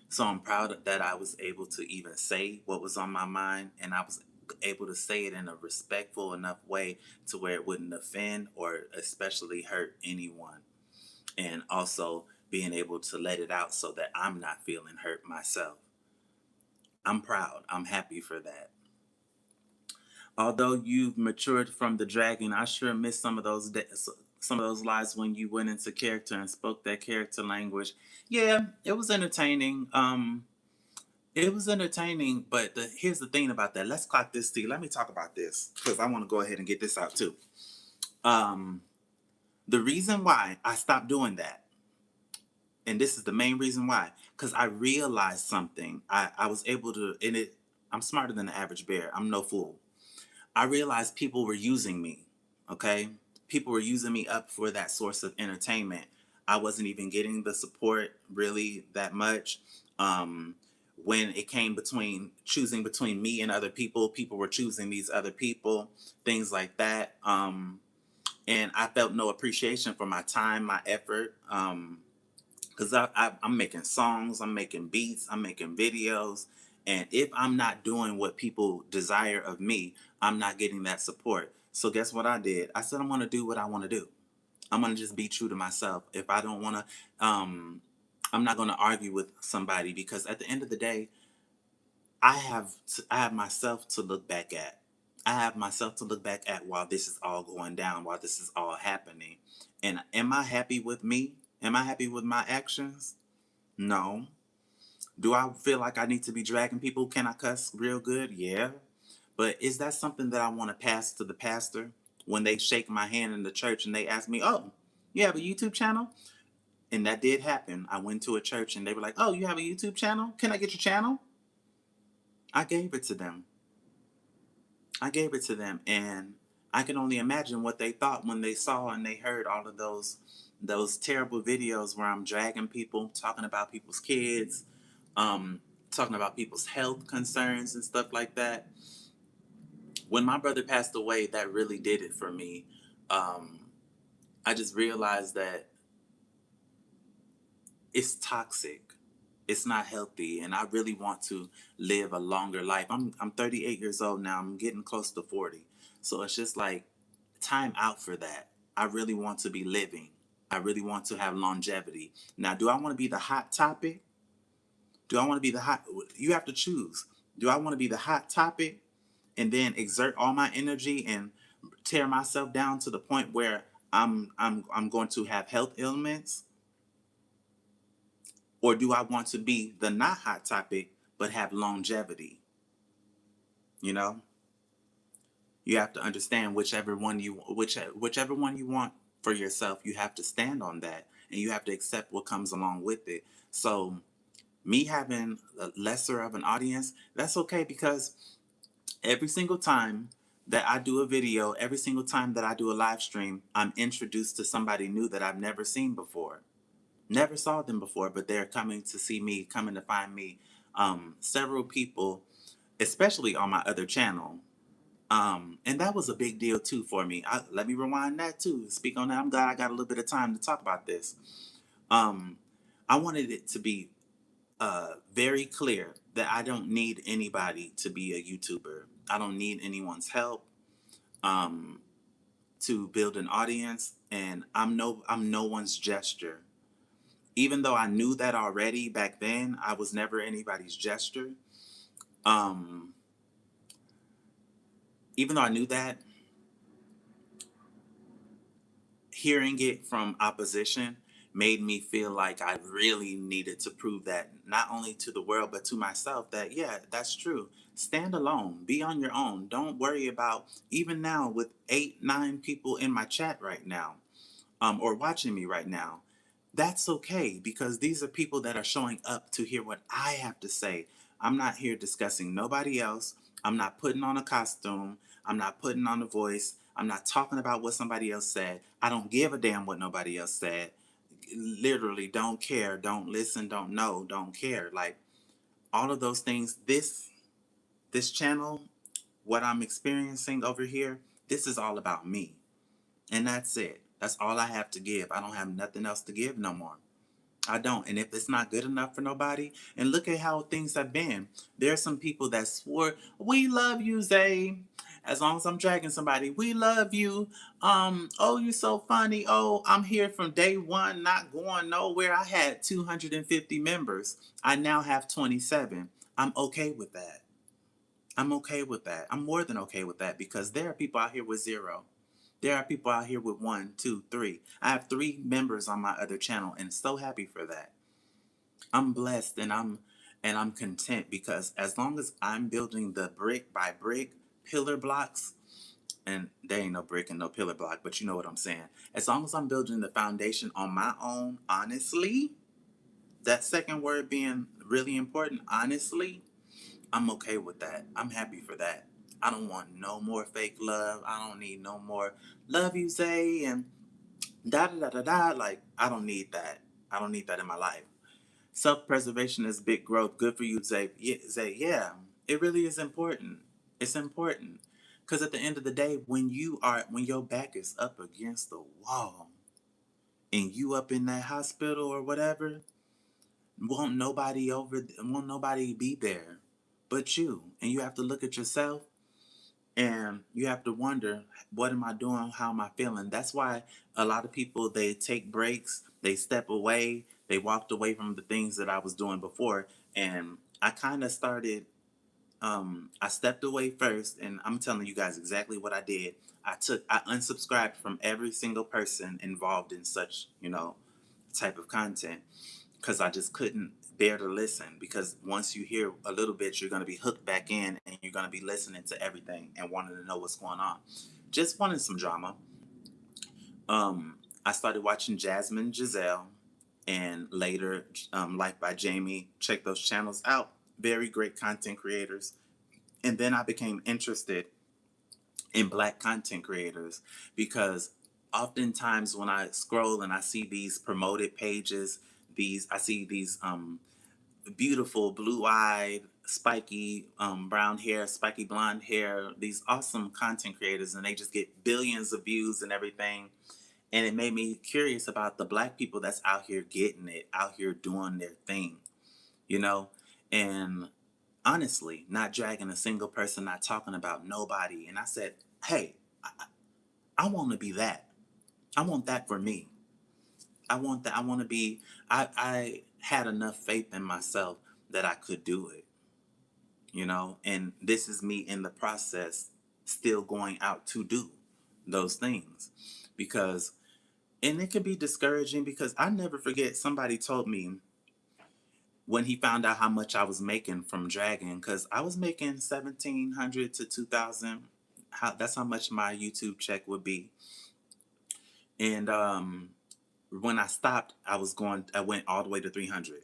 So I'm proud that I was able to even say what was on my mind, and I was able to say it in a respectful enough way to where it wouldn't offend or especially hurt anyone. And also being able to let it out so that I'm not feeling hurt myself. I'm proud. I'm happy for that. Although you've matured from the dragon, I sure miss some of those some of those lives when you went into character and spoke that character language. Yeah, it was entertaining. It was entertaining, but here's the thing about that. Let's clock this T. Let me talk about this because I want to go ahead and get this out too. Um, the reason why I stopped doing that, and this is the main reason why, because I realized something. I was able to, and it. I'm smarter than the average bear. I'm no fool. I realized people were using me. Okay, people were using me up for that source of entertainment. I wasn't even getting the support really that much. Um, when it came between choosing between me and other people, people were choosing these other people, things like that. And I felt no appreciation for my time, my effort. Because I'm making songs, I'm making beats, I'm making videos. And if I'm not doing what people desire of me, I'm not getting that support. So guess what I did? I said I'm gonna do what I want to do. I'm gonna just be true to myself. If I don't wanna, I'm not gonna argue with somebody because at the end of the day, I have myself to look back at. I have myself to look back at while this is all going down, while this is all happening. And am I happy with me? Am I happy with my actions? No. Do I feel like I need to be dragging people? Can I cuss real good? Yeah. But is that something that I want to pass to the pastor when they shake my hand in the church and they ask me, "Oh, you have a YouTube channel?" And that did happen. I went to a church and they were like, "Oh, you have a YouTube channel? Can I get your channel?" I gave it to them. I gave it to them, and I can only imagine what they thought when they saw and they heard all of those terrible videos where I'm dragging people, talking about people's kids, um, talking about people's health concerns and stuff like that. When my brother passed away, that really did it for me. Um, I just realized that it's toxic. It's not healthy, and I really want to live a longer life. I'm 38 years old now. I'm getting close to 40. So it's just like time out for that. I really want to be living. I really want to have longevity. Now, do I want to be the hot topic? Do I want to be the hot You have to choose. Do I want to be the hot topic and then exert all my energy and tear myself down to the point where I'm going to have health ailments? Or do I want to be the not hot topic but have longevity? You know, you have to understand whichever one you want for yourself. You have to stand on that, and you have to accept what comes along with it. So, me having a lesser of an audience, that's okay because every single time that I do a video, every single time that I do a live stream, I'm introduced to somebody new that I've never seen before. Never saw them before, but they're coming to see me, coming to find me. Several people, especially on my other channel. And that was a big deal too for me. Let me rewind that too. Speak on that. I'm glad I got a little bit of time to talk about this. Um, I wanted it to be very clear that I don't need anybody to be a YouTuber. I don't need anyone's help um, to build an audience, and I'm no one's gesture. Even though I knew that already back then, I was never anybody's gesture. Um, Even though I knew that, hearing it from opposition made me feel like I really needed to prove that not only to the world but to myself that yeah, that's true. stand alone, be on your own. Don't worry about, even now with 8, 9 people in my chat right now, or watching me right now. That's okay, because these are people that are showing up to hear what I have to say. I'm not here discussing nobody else. I'm not putting on a costume. I'm not putting on a voice. I'm not talking about what somebody else said. I don't give a damn what nobody else said. Literally, don't care, don't listen, don't know, don't care. Like, all of those things. This channel, what I'm experiencing over here, this is all about me. And that's it. That's all I have to give. I don't have nothing else to give no more. I don't. And if it's not good enough for nobody, and look at how things have been. There are some people that swore, "We love you, Zay." As long as I'm dragging somebody, "We love you. Oh, you're so funny. Oh, I'm here from day one, not going nowhere." I had 250 members. I now have 27. I'm okay with that. I'm okay with that. I'm more than okay with that, because there are people out here with zero. There are people out here with 1, 2, 3. I have 3 members on my other channel, and so happy for that. I'm blessed, and I'm content, because as long as I'm building the brick by brick pillar blocks, and there ain't no brick and no pillar block, but you know what I'm saying. As long as I'm building the foundation on my own, honestly, that second word being really important, honestly, I'm okay with that. I'm happy for that. I don't want no more fake love. I don't need no more "love you, Zay," and da da da da da. Like, I don't need that. I don't need that in my life. Self preservation is big growth. Good for you, Zay. Yeah, Zay, yeah, it really is important. It's important. Because at the end of the day, when your back is up against the wall and you up in that hospital or whatever, won't nobody be there but you. And you have to look at yourself, and you have to wonder, what am I doing? How am I feeling? That's why a lot of people, they take breaks, they step away, they walked away from the things that I was doing before. And I kind of started, I stepped away first, and I'm telling you guys exactly what I did. I unsubscribed from every single person involved in such, type of content, because I just couldn't bear to listen. Because once you hear a little bit, you're going to be hooked back in, and you're going to be listening to everything and wanting to know what's going on. Just wanted some drama. I started watching Jasmine Giselle, and later Life by Jamie. Check those channels out. Very great content creators. And then I became interested in Black content creators, because oftentimes when I scroll and I see these promoted pages, I see these beautiful blue-eyed, spiky brown hair, spiky blonde hair, these awesome content creators, and they just get billions of views and everything. And it made me curious about the Black people that's out here getting it, out here doing their thing, you know? And honestly, not dragging a single person, not talking about nobody. And I said, hey, I want to be that. I want that for me. I want that. I want to be, I had enough faith in myself that I could do it, and this is me in the process, still going out to do those things. Because, and it can be discouraging, because I never forget, somebody told me when he found out how much I was making from dragging, because I was making 1,700 to 2,000. That's how much my YouTube check would be. And when I stopped, I went all the way to 300,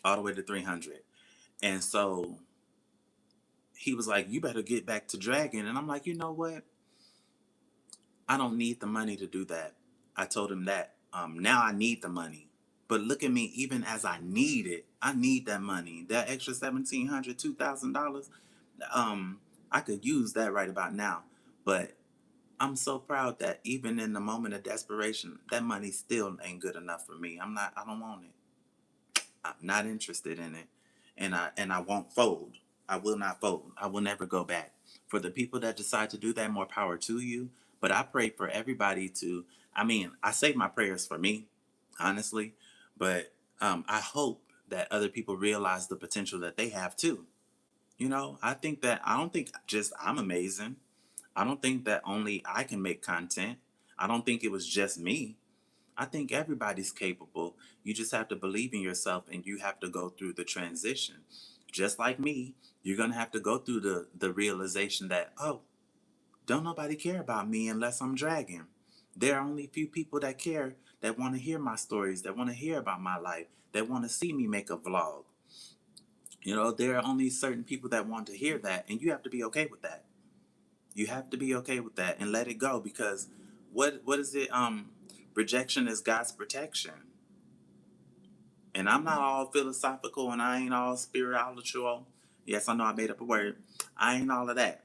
all the way to 300. And so he was like, "You better get back to dragging." And I'm like, you know what? I don't need the money to do that. I told him that. Now I need the money. But look at me, even as I need it, I need that money. That extra $1,700, $2,000, I could use that right about now. But I'm so proud that even in the moment of desperation, that money still ain't good enough for me. I don't want it. I'm not interested in it. And I won't fold. I will not fold. I will never go back. For the people that decide to do that, more power to you. But I pray for everybody to, I say my prayers for me, honestly, but I hope that other people realize the potential that they have too. I don't think just I'm amazing. I don't think that only I can make content. I don't think it was just me. I think everybody's capable. You just have to believe in yourself, and you have to go through the transition. just like me, you're gonna have to go through the realization that, oh, don't nobody care about me unless I'm dragging. There are only a few people that care, that want to hear my stories, that want to hear about my life, that want to see me make a vlog. You know, there are only certain people that want to hear that, and you have to be okay with that. You have to be okay with that and let it go, because what is it? Rejection is God's protection. And I'm not all philosophical, and I ain't all spiritual. Yes, I know I made up a word. I ain't all of that.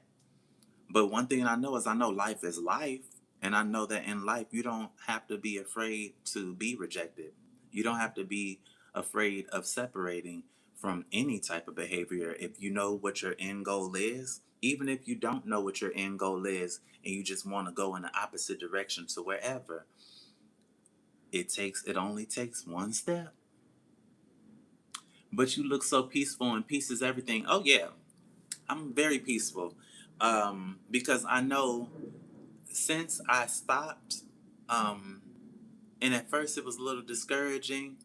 But one thing I know is, I know life is life. And I know that in life, you don't have to be afraid to be rejected. You don't have to be afraid of separating from any type of behavior if you know what your end goal is. Even if you don't know what your end goal is and you just want to go in the opposite direction to wherever, it only takes one step. But you look so peaceful, and peace is everything. Oh yeah, I'm very peaceful. Because I know, since I stopped, um, and at first it was a little discouraging,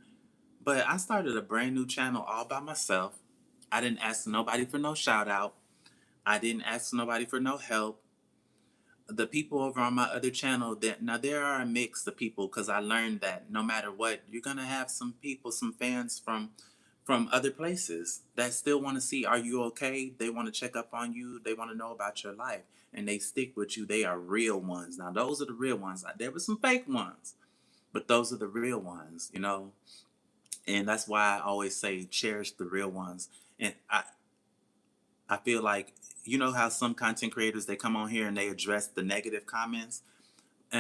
but I started a brand new channel all by myself. I didn't ask nobody for no shout out. I didn't ask nobody for no help. The people over on my other channel, that now there are a mix of people, because I learned that no matter what, you're gonna have some people, some fans from other places that still want to see, are you okay? They want to check up on you. They want to know about your life, and they stick with you. They are real ones. Now those are the real ones. There were some fake ones, but those are the real ones, you know. And that's why I always say, cherish the real ones. And I feel like, you know how some content creators, they come on here and they address the negative comments,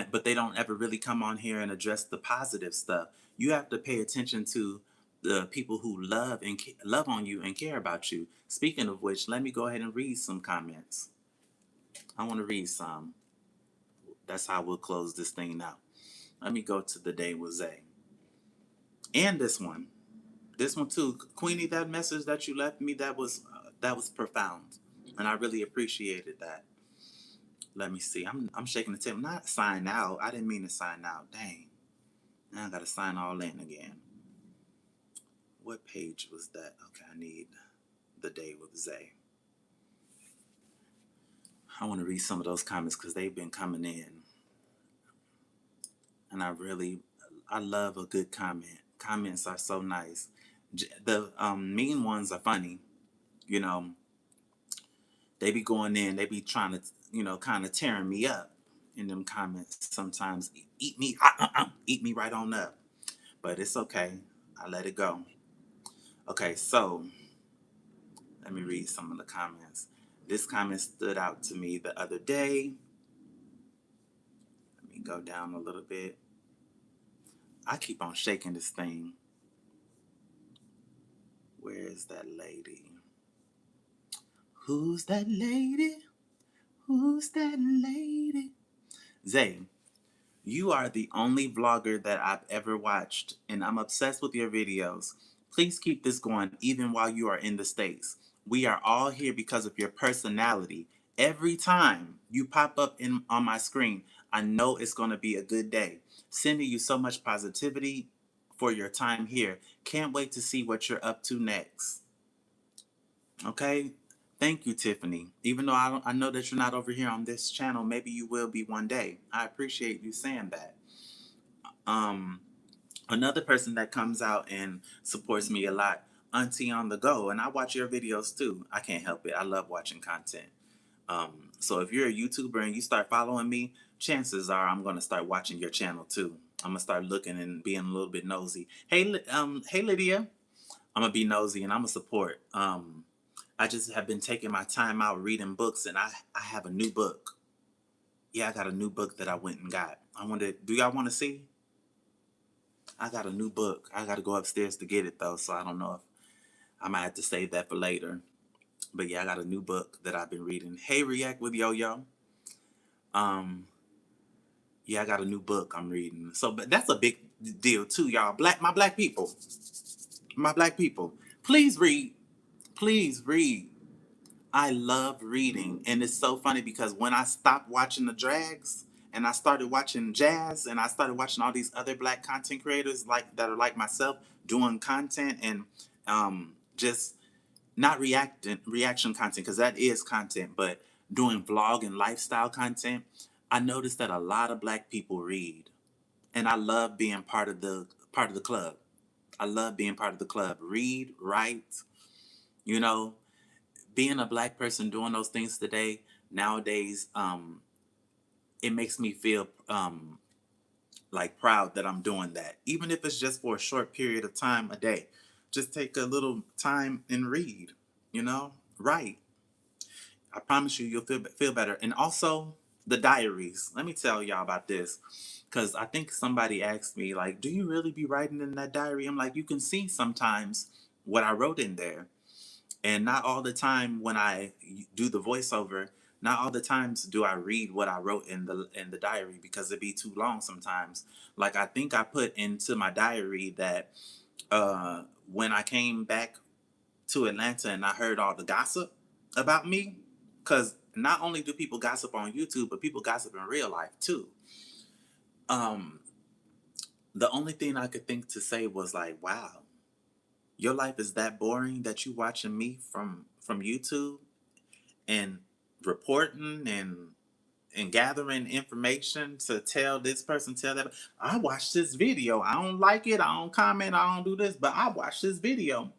but they don't ever really come on here and address the positive stuff. You have to pay attention to the people who love and love on you and care about you. Speaking of which, let me go ahead and read some comments. I want to read some. That's how we'll close this thing out. Let me go to the day with Zay. And this one. This one too. Queenie, that message that you left me, that was profound. And I really appreciated that. Let me see. I'm shaking the table. Not sign out. I didn't mean to sign out. Dang. Now I gotta sign all in again. What page was that? Okay, I need the day with Zay. I want to read some of those comments because they've been coming in, and I love a good comment. Comments are so nice. The mean ones are funny. You know, they be going in, they be trying to, kind of tearing me up in them comments. Sometimes eat me right on up. But it's okay. I let it go. Okay, so let me read some of the comments. This comment stood out to me the other day. Let me go down a little bit. I keep on shaking this thing. Where is that lady? Who's that lady? Who's that lady? Zay, you are the only vlogger that I've ever watched, and I'm obsessed with your videos. Please keep this going even while you are in the States. We are all here because of your personality. Every time you pop up on my screen, I know it's going to be a good day. Sending you so much positivity for your time here. Can't wait to see what you're up to next. Okay? Thank you, Tiffany. Even though I know that you're not over here on this channel, maybe you will be one day. I appreciate you saying that. Um, Another person that comes out and supports me a lot, Auntie on the Go, and I watch your videos too. I can't help it. I love watching content. So if you're a YouTuber and you start following me, chances are I'm gonna start watching your channel too. I'm gonna start looking and being a little bit nosy. Hey Lydia, I'm gonna be nosy and I'm gonna support. I just have been taking my time out reading books, and I have a new book. Yeah, I got a new book that I went and got. Do y'all want to see? I got a new book. I got to go upstairs to get it though, so I don't know if I might have to save that for later. But yeah, I got a new book that I've been reading. Hey, React with Yo Yo. Um, yeah, I got a new book I'm reading. So, but that's a big deal too, y'all. My black people, please read. Please read. I love reading, and it's so funny because when I stopped watching the drags and I started watching jazz and I started watching all these other black content creators like that are like myself doing content and just not reaction content, because that is content, but doing vlog and lifestyle content, I noticed that a lot of black people read, and I love being part of the club. I love being part of the club. Read, write, you know, being a black person doing those things today, nowadays, it makes me feel like proud that I'm doing that. Even if it's just for a short period of time a day. Just take a little time and read, write. I promise you, you'll feel better. And also the diaries. Let me tell y'all about this, because I think somebody asked me, like, "Do you really be writing in that diary?" I'm like, you can see sometimes what I wrote in there, and not all the time when I do the voiceover. Not all the times do I read what I wrote in the diary, because it'd be too long sometimes. Like, I think I put into my diary that when I came back to Atlanta and I heard all the gossip about me, because not only do people gossip on YouTube, but people gossip in real life too. Um, the only thing I could think to say was like, "Wow, your life is that boring that you watching me from YouTube and reporting and gathering information to tell this person, tell that. I watched this video. I don't like it. I don't comment. I don't do this, but I watched this video.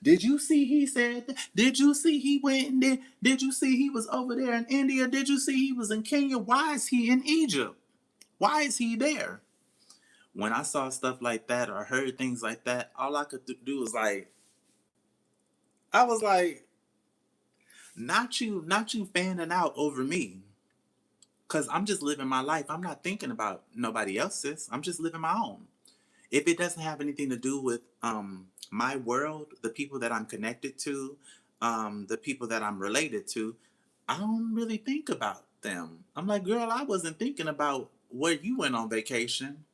Did you see he said that? Did you see he went and did you see he was over there in India? Did you see he was in Kenya? Why is he in Egypt? Why is he there?" When I saw stuff like that or heard things like that, all I could do was like, I was like, not you fanning out over me. Cause I'm just living my life. I'm not thinking about nobody else's. I'm just living my own. If it doesn't have anything to do with my world, the people that I'm connected to, the people that I'm related to, I don't really think about them. I'm like, girl, I wasn't thinking about where you went on vacation,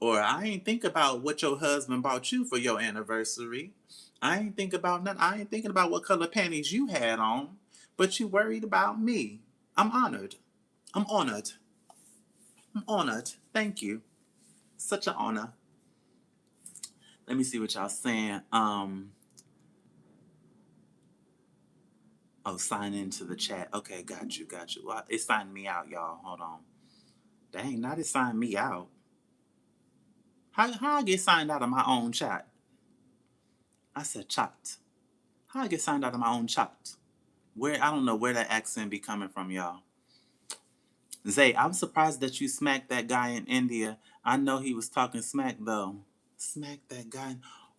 or I ain't think about what your husband bought you for your anniversary. I ain't think about nothing. I ain't thinking about what color panties you had on, but you worried about me. I'm honored. I'm honored. I'm honored. Thank you. Such an honor. Let me see what y'all saying. Oh, sign into the chat. Okay, got you, got you. Well, it signed me out, y'all. Hold on. Dang, not it signed me out. How I get signed out of my own chat? I said chat. How I get signed out of my own chat? Where, I don't know where that accent be coming from, y'all. Zay, I'm surprised that you smacked that guy in India. I know he was talking smack though. Smack that guy.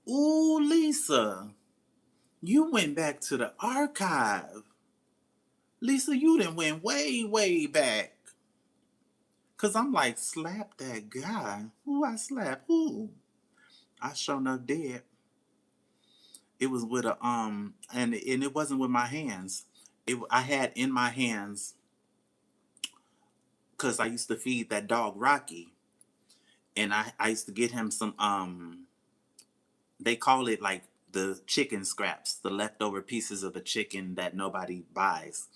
Ooh, Lisa. You went back to the archive. Lisa, you done went way, way back. Cause I'm like, slap that guy. Who I slap? Who? I sure enough did. It was with a and it wasn't with my hands. I had in my hands, cause I used to feed that dog Rocky, and I used to get him some they call it like the chicken scraps, the leftover pieces of the chicken that nobody buys.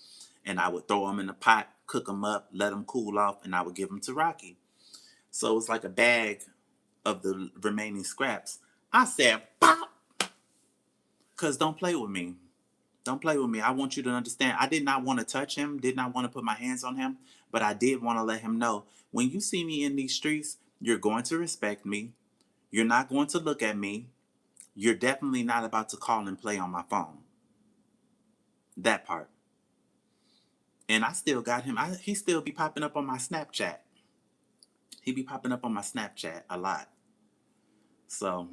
And I would throw them in a pot, cook them up, let them cool off, and I would give them to Rocky. So it was like a bag of the remaining scraps. I said, "Pop!" Because don't play with me. Don't play with me. I want you to understand. I did not want to touch him, did not want to put my hands on him, but I did want to let him know, when you see me in these streets, you're going to respect me. You're not going to look at me. You're definitely not about to call and play on my phone. That part. And I still got him. He still be popping up on my Snapchat. He be popping up on my Snapchat a lot. So,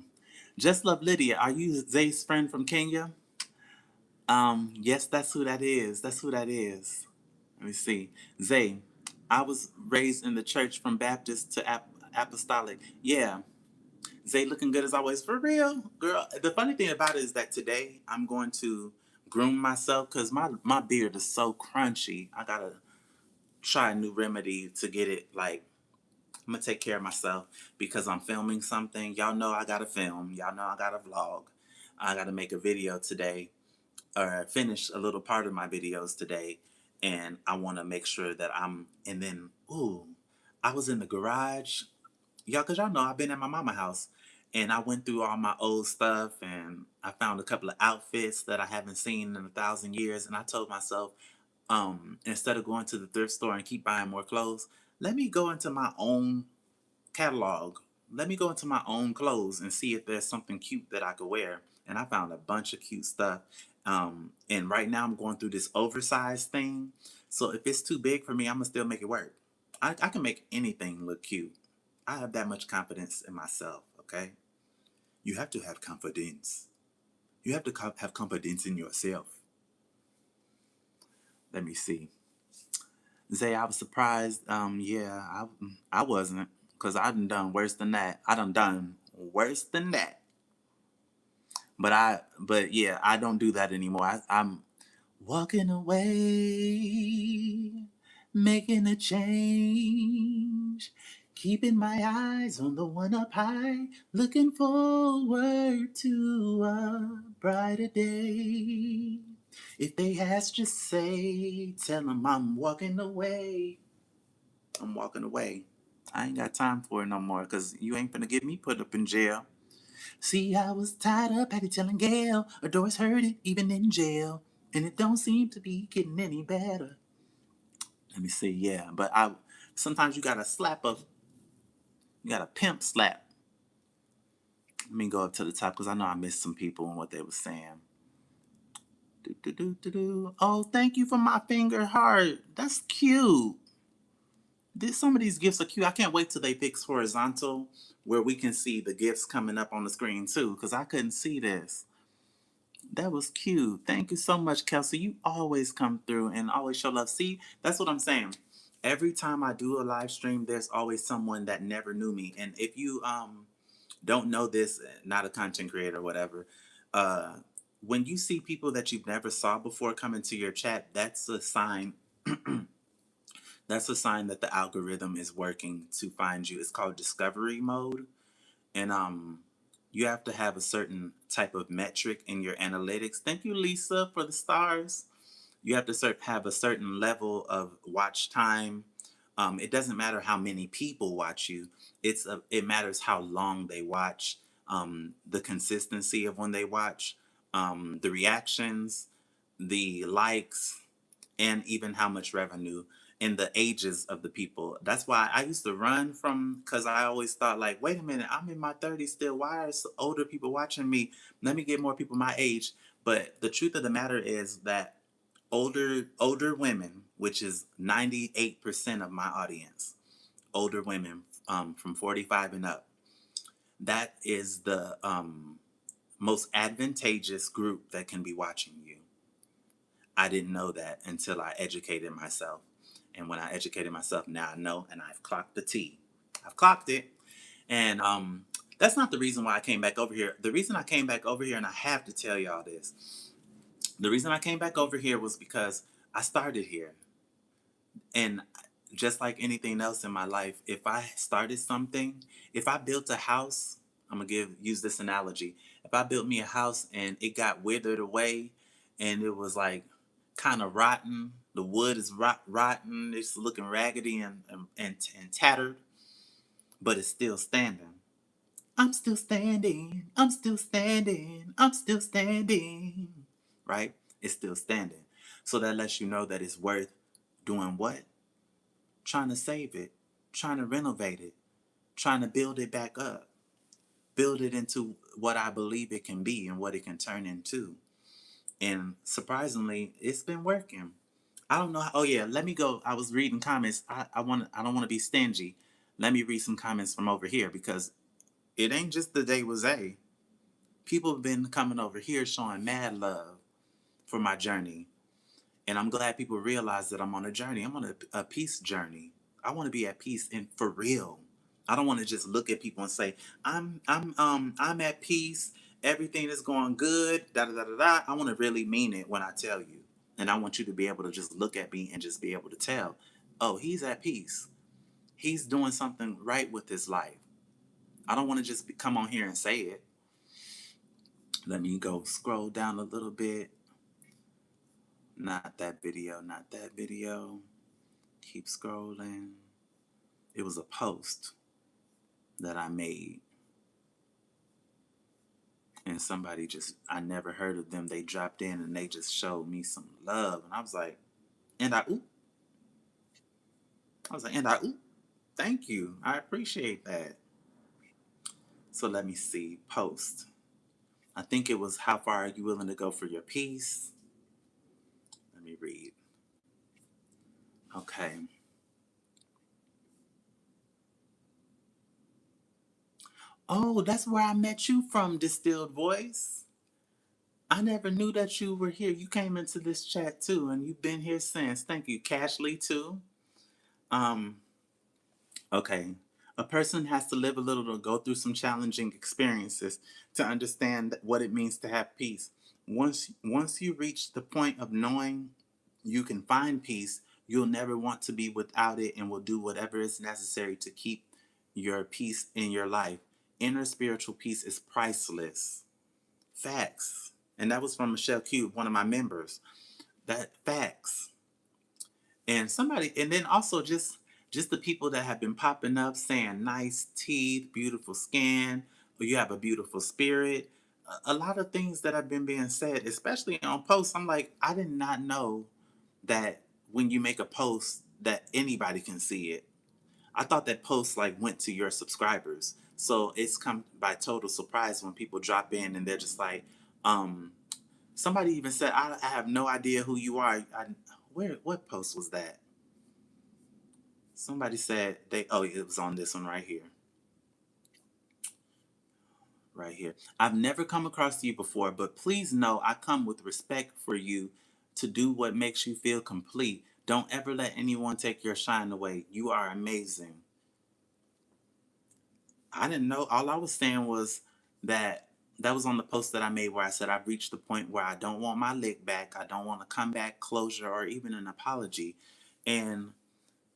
Just Love Lydia, are you Zay's friend from Kenya? Yes, that's who that is. That's who that is. Let me see. Zay, I was raised in the church from Baptist to Apostolic. Yeah. Zay looking good as always. For real, girl. The funny thing about it is that today I'm going to groom myself, because my beard is so crunchy. I gotta try a new remedy to get it like, I'm gonna take care of myself, because I'm filming something. Y'all know I gotta film. Y'all know I gotta vlog. I gotta make a video today, or finish a little part of my videos today, and I want to make sure that I'm. And then, ooh, I was in the garage, y'all, cause y'all know I've been at my mama house, And I went through all my old stuff and I found a couple of outfits that I haven't seen in 1,000 years. And I told myself, instead of going to the thrift store and keep buying more clothes, let me go into my own catalog. Let me go into my own clothes and see if there's something cute that I could wear. And I found a bunch of cute stuff. And right now I'm going through this oversized thing. So if it's too big for me, I'm going to still make it work. I can make anything look cute. I have that much confidence in myself, okay? You have to have confidence. You have to have confidence in yourself. Let me see. Zay, I was surprised. Yeah, I wasn't, cause I done worse than that. I done worse than that. But yeah, I don't do that anymore. I'm walking away, making a change, keeping my eyes on the one up high, looking forward to a brighter day. If they ask, just say, tell them I'm walking away. I'm walking away. I ain't got time for it no more, because you ain't finna get me put up in jail. See, I was tied up, had to telling Gail, a Doris heard it, even in jail. And it don't seem to be getting any better. Let me see, yeah. But I sometimes you gotta you gotta pimp slap. Let me go up to the top, because I know I missed some people and what they were saying. Do, do, do, do, do. Oh, thank you for my finger heart. That's cute. Some of these gifts are cute. I can't wait till they fix horizontal where we can see the gifts coming up on the screen too, because I couldn't see this. That was cute. Thank you so much, Kelsey. You always come through and always show love. See, that's what I'm saying. Every time I do a live stream, there's always someone that never knew me. And if you don't know this, not a content creator or whatever, uh, when you see people that you've never saw before come into your chat, that's a sign. That's a sign that the algorithm is working to find you. It's called discovery mode. And you have to have a certain type of metric in your analytics. Thank you, Lisa, for the stars. You have to have a certain level of watch time. It doesn't matter how many people watch you. It matters how long they watch, the consistency of when they watch, the reactions, the likes, and even how much revenue and the ages of the people. That's why I used to run from, because I always thought, like, wait a minute, I'm in my 30s still. Why are older people watching me? Let me get more people my age. But the truth of the matter is that older women, which is 98% of my audience, older women from 45 and up, that is the most advantageous group that can be watching you. I didn't know that until I educated myself. And when I educated myself, now I know, and I've clocked the T. I've clocked it. And that's not the reason why I came back over here. The reason I came back over here, and I have to tell y'all this, the reason I came back over here was because I started here. And just like anything else in my life, if I started something, if I built a house, I'm gonna use this analogy. If I built me a house and it got withered away and it was like kind of rotten, the wood is rotten, it's looking raggedy and tattered, but it's still standing. I'm still standing, I'm still standing, I'm still standing. Right? It's still standing. So that lets you know that it's worth doing what? Trying to save it, trying to renovate it, trying to build it back up, build it into what I believe it can be and what it can turn into. And surprisingly, it's been working. I don't know how, oh yeah, let me go. I was reading comments. I don't want to be stingy. Let me read some comments from over here, because it ain't just the day was A. People have been coming over here showing mad love for my journey. And I'm glad people realize that I'm on a journey. I'm on a peace journey. I want to be at peace and for real. I don't want to just look at people and say, I'm at peace. Everything is going good. Da da da da da. I want to really mean it when I tell you. And I want you to be able to just look at me and just be able to tell, oh, he's at peace. He's doing something right with his life. I don't want to just come on here and say it. Let me go scroll down a little bit. Not that video, not that video. Keep scrolling. It was a post that I made. And somebody just, I never heard of them. They dropped in and they just showed me some love. And I was like, and I, ooh, I was like, and I, ooh, thank you. I appreciate that. So let me see. Post. I think it was, how far are you willing to go for your peace? Let me read. Okay. Oh, that's where I met you from, Distilled Voice. I never knew that you were here. You came into this chat too, and you've been here since. Thank you, Cashley too. Um, okay. A person has to live a little to go through some challenging experiences to understand what it means to have peace. Once you reach the point of knowing you can find peace, you'll never want to be without it and will do whatever is necessary to keep your peace in your life. Inner spiritual peace is priceless. Facts. And that was from Michelle Cube, one of my members. That facts. And somebody, and then also just the people that have been popping up saying nice teeth, beautiful skin, or you have a beautiful spirit. A lot of things that have been being said, especially on posts. I'm like, I did not know that when you make a post that anybody can see it. I thought that post like went to your subscribers. So it's come by total surprise when people drop in and they're just like, um, somebody even said, I have no idea who you are. What post was that? Somebody said oh, it was on this one right here. Right here. I've never come across you before, but please know I come with respect for you to do what makes you feel complete. Don't ever let anyone take your shine away. You are amazing. I didn't know. All I was saying was that that was on the post that I made where I said I've reached the point where I don't want my lick back. I don't want to come back, closure, or even an apology. And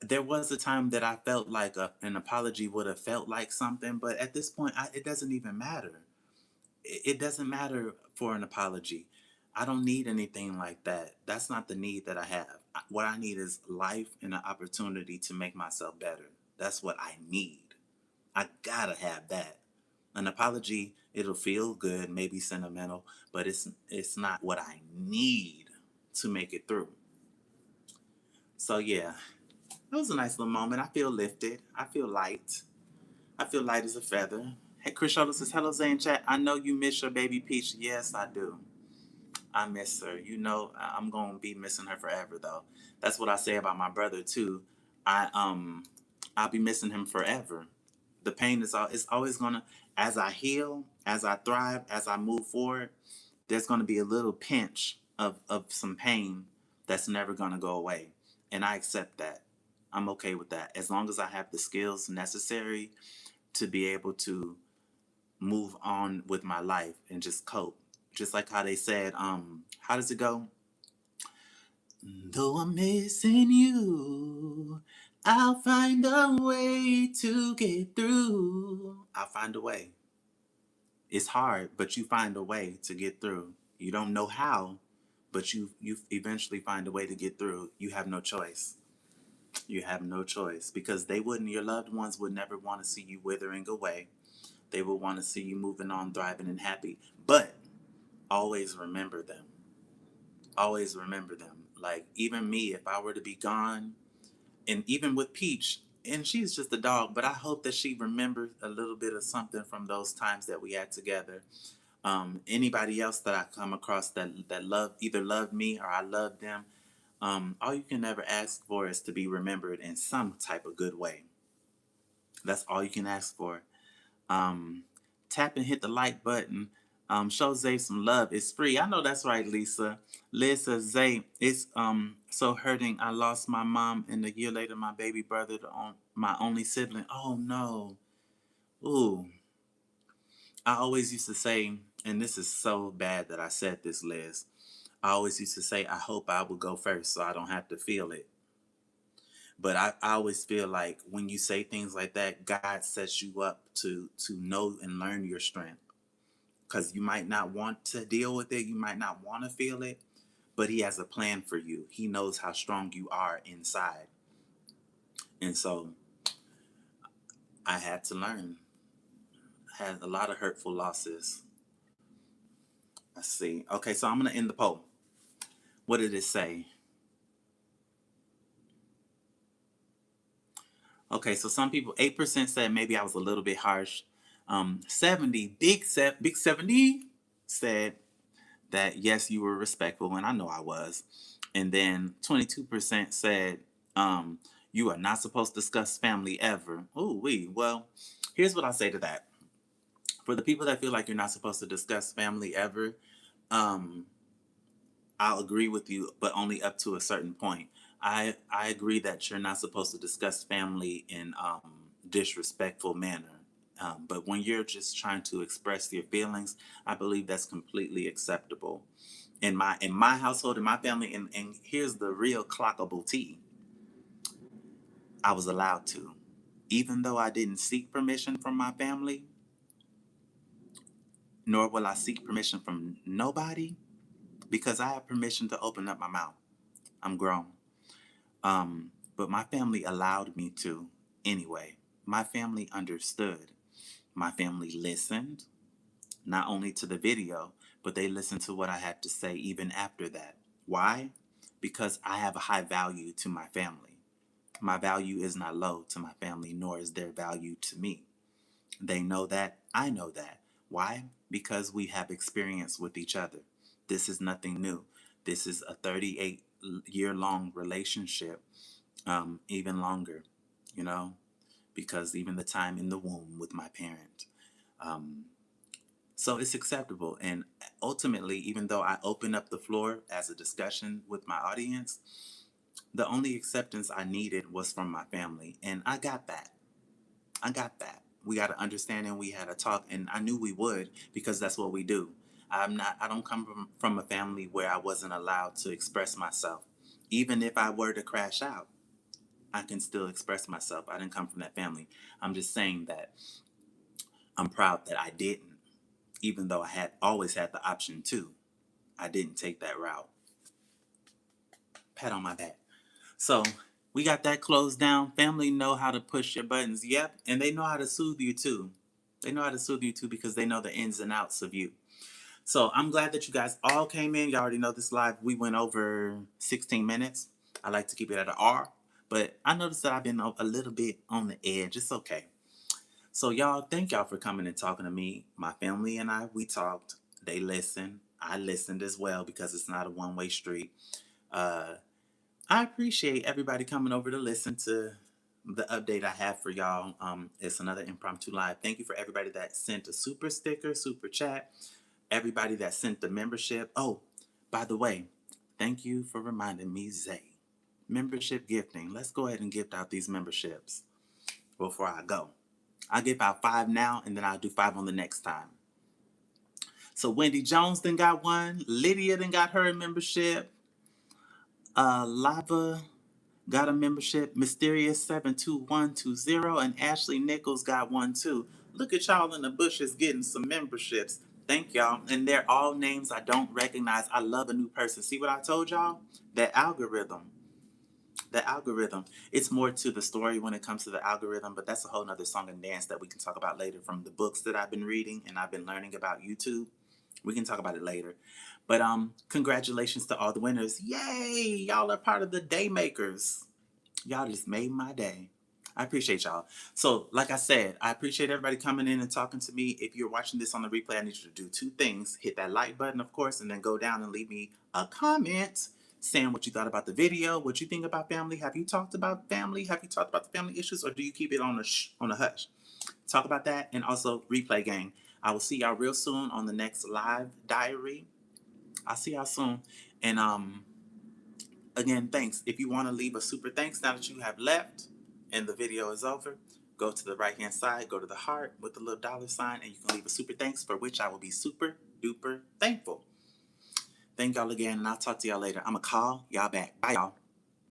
there was a time that I felt like an apology would have felt like something, but at this point, it doesn't even matter. It doesn't matter for an apology. I don't need anything like that. That's not the need that I have. What I need is life and an opportunity to make myself better. That's what I need. I gotta have that. An apology, it'll feel good, maybe sentimental, but it's not what I need to make it through. So yeah, it was a nice little moment. I feel lifted. I feel light. I feel light as a feather. Hey, Chris Schultz says, hello, Zane Chat. I know you miss your baby Peach. Yes, I do. I miss her. You know, I'm going to be missing her forever, though. That's what I say about my brother, too. I'll be missing him forever. The pain is it's always going to, as I heal, as I thrive, as I move forward, there's going to be a little pinch of some pain that's never going to go away. And I accept that. I'm okay with that. As long as I have the skills necessary to be able to move on with my life and just cope. Just like how they said, how does it go? Though I'm missing you, I'll find a way to get through. I'll find a way. It's hard, but you find a way to get through. You don't know how, but you eventually find a way to get through. You have no choice. You have no choice because they wouldn't. Your loved ones would never want to see you withering away. They would want to see you moving on, thriving, and happy. But always remember them. Always remember them. Like even me, if I were to be gone, and even with Peach, and she's just a dog, but I hope that she remembers a little bit of something from those times that we had together. Anybody else that I come across that love either loved me or I loved them, all you can ever ask for is to be remembered in some type of good way. That's all you can ask for. Um, Tap and hit the like button. Show Zay some love. It's free. I know that's right, Lisa. Liz says, Zay, it's so hurting. I lost my mom, and a year later, my baby brother, my only sibling. Oh no. Ooh. I always used to say, and this is so bad that I said this, Liz. I always used to say, I hope I would go first so I don't have to feel it. But I always feel like when you say things like that, God sets you up to know and learn your strength. Because you might not want to deal with it, you might not want to feel it, but He has a plan for you. He knows how strong you are inside. And so I had to learn. I had a lot of hurtful losses. Let's see. Okay, so I'm gonna end the poll. What did it say? Okay, so some people, 8% said maybe I was a little bit harsh. 70, big 70 said that yes, you were respectful, and I know I was. And then 22% said you are not supposed to discuss family ever. Oh, well, here's what I say to that. For the people that feel like you're not supposed to discuss family ever, um, I'll agree with you, but only up to a certain point. I agree that you're not supposed to discuss family in disrespectful manner. But when you're just trying to express your feelings, I believe that's completely acceptable. In my household, in my family, and here's the real clockable tea. I was allowed to. Even though I didn't seek permission from my family, nor will I seek permission from nobody, because I have permission to open up my mouth. I'm grown. But my family allowed me to anyway. My family understood. My family listened, not only to the video, but they listened to what I had to say even after that. Why? Because I have a high value to my family. My value is not low to my family, nor is their value to me. They know that. I know that. Why? Because we have experience with each other. This is nothing new. This is a 38-year-long relationship, even longer, you know, because even the time in the womb with my parent. Um, so it's acceptable. And ultimately, even though I open up the floor as a discussion with my audience, the only acceptance I needed was from my family. And I got that. I got that. We got to understand and we had a talk, and I knew we would because that's what we do. I don't come from a family where I wasn't allowed to express myself. Even if I were to crash out, I can still express myself. I didn't come from that family. I'm just saying that I'm proud that I didn't, even though I had always had the option to. I didn't take that route. Pat on my back. So we got that closed down. Family know how to push your buttons. Yep. And they know how to soothe you too. They know how to soothe you too because they know the ins and outs of you. So I'm glad that you guys all came in. Y'all already know this live. We went over 16 minutes. I like to keep it at an R. But I noticed that I've been a little bit on the edge. It's okay. So y'all, thank y'all for coming and talking to me. My family and I, we talked. They listened. I listened as well because it's not a one-way street. Uh, I appreciate everybody coming over to listen to the update I have for y'all. It's another impromptu live. Thank you for everybody that sent a super sticker, super chat. Everybody that sent the membership. Oh, by the way, thank you for reminding me, Zay. Membership gifting. Let's go ahead and gift out these memberships before I go. I'll give out 5 now, and then I'll do 5 on the next time. So Wendy Jones then got one. Lydia then got her membership. Lava got a membership. Mysterious 72120 and Ashley Nichols got one too. Look at y'all in the bushes getting some memberships. Thank y'all. And they're all names I don't recognize. I love a new person. See what I told y'all? That algorithm. The algorithm. It's more to the story when it comes to the algorithm, but that's a whole nother song and dance that we can talk about later from the books that I've been reading and I've been learning about YouTube. We can talk about it later. But congratulations to all the winners. Yay! Y'all are part of the day makers. Y'all just made my day. I appreciate y'all. So, like I said, I appreciate everybody coming in and talking to me. If you're watching this on the replay, I need you to do 2 things. Hit that like button, of course, and then go down and leave me a comment saying what you thought about the video, what you think about family. Have you talked about family? Have you talked about the family issues, or do you keep it on a hush? Talk about that, and also replay gang. I will see y'all real soon on the next live diary. I'll see y'all soon. And again, thanks. If you want to leave a super thanks now that you have left and the video is over, go to the right hand side, go to the heart with the little $sign, and you can leave a super thanks, for which I will be super duper thankful. Thank y'all again, and I'll talk to y'all later. I'm going to call y'all back. Bye, y'all.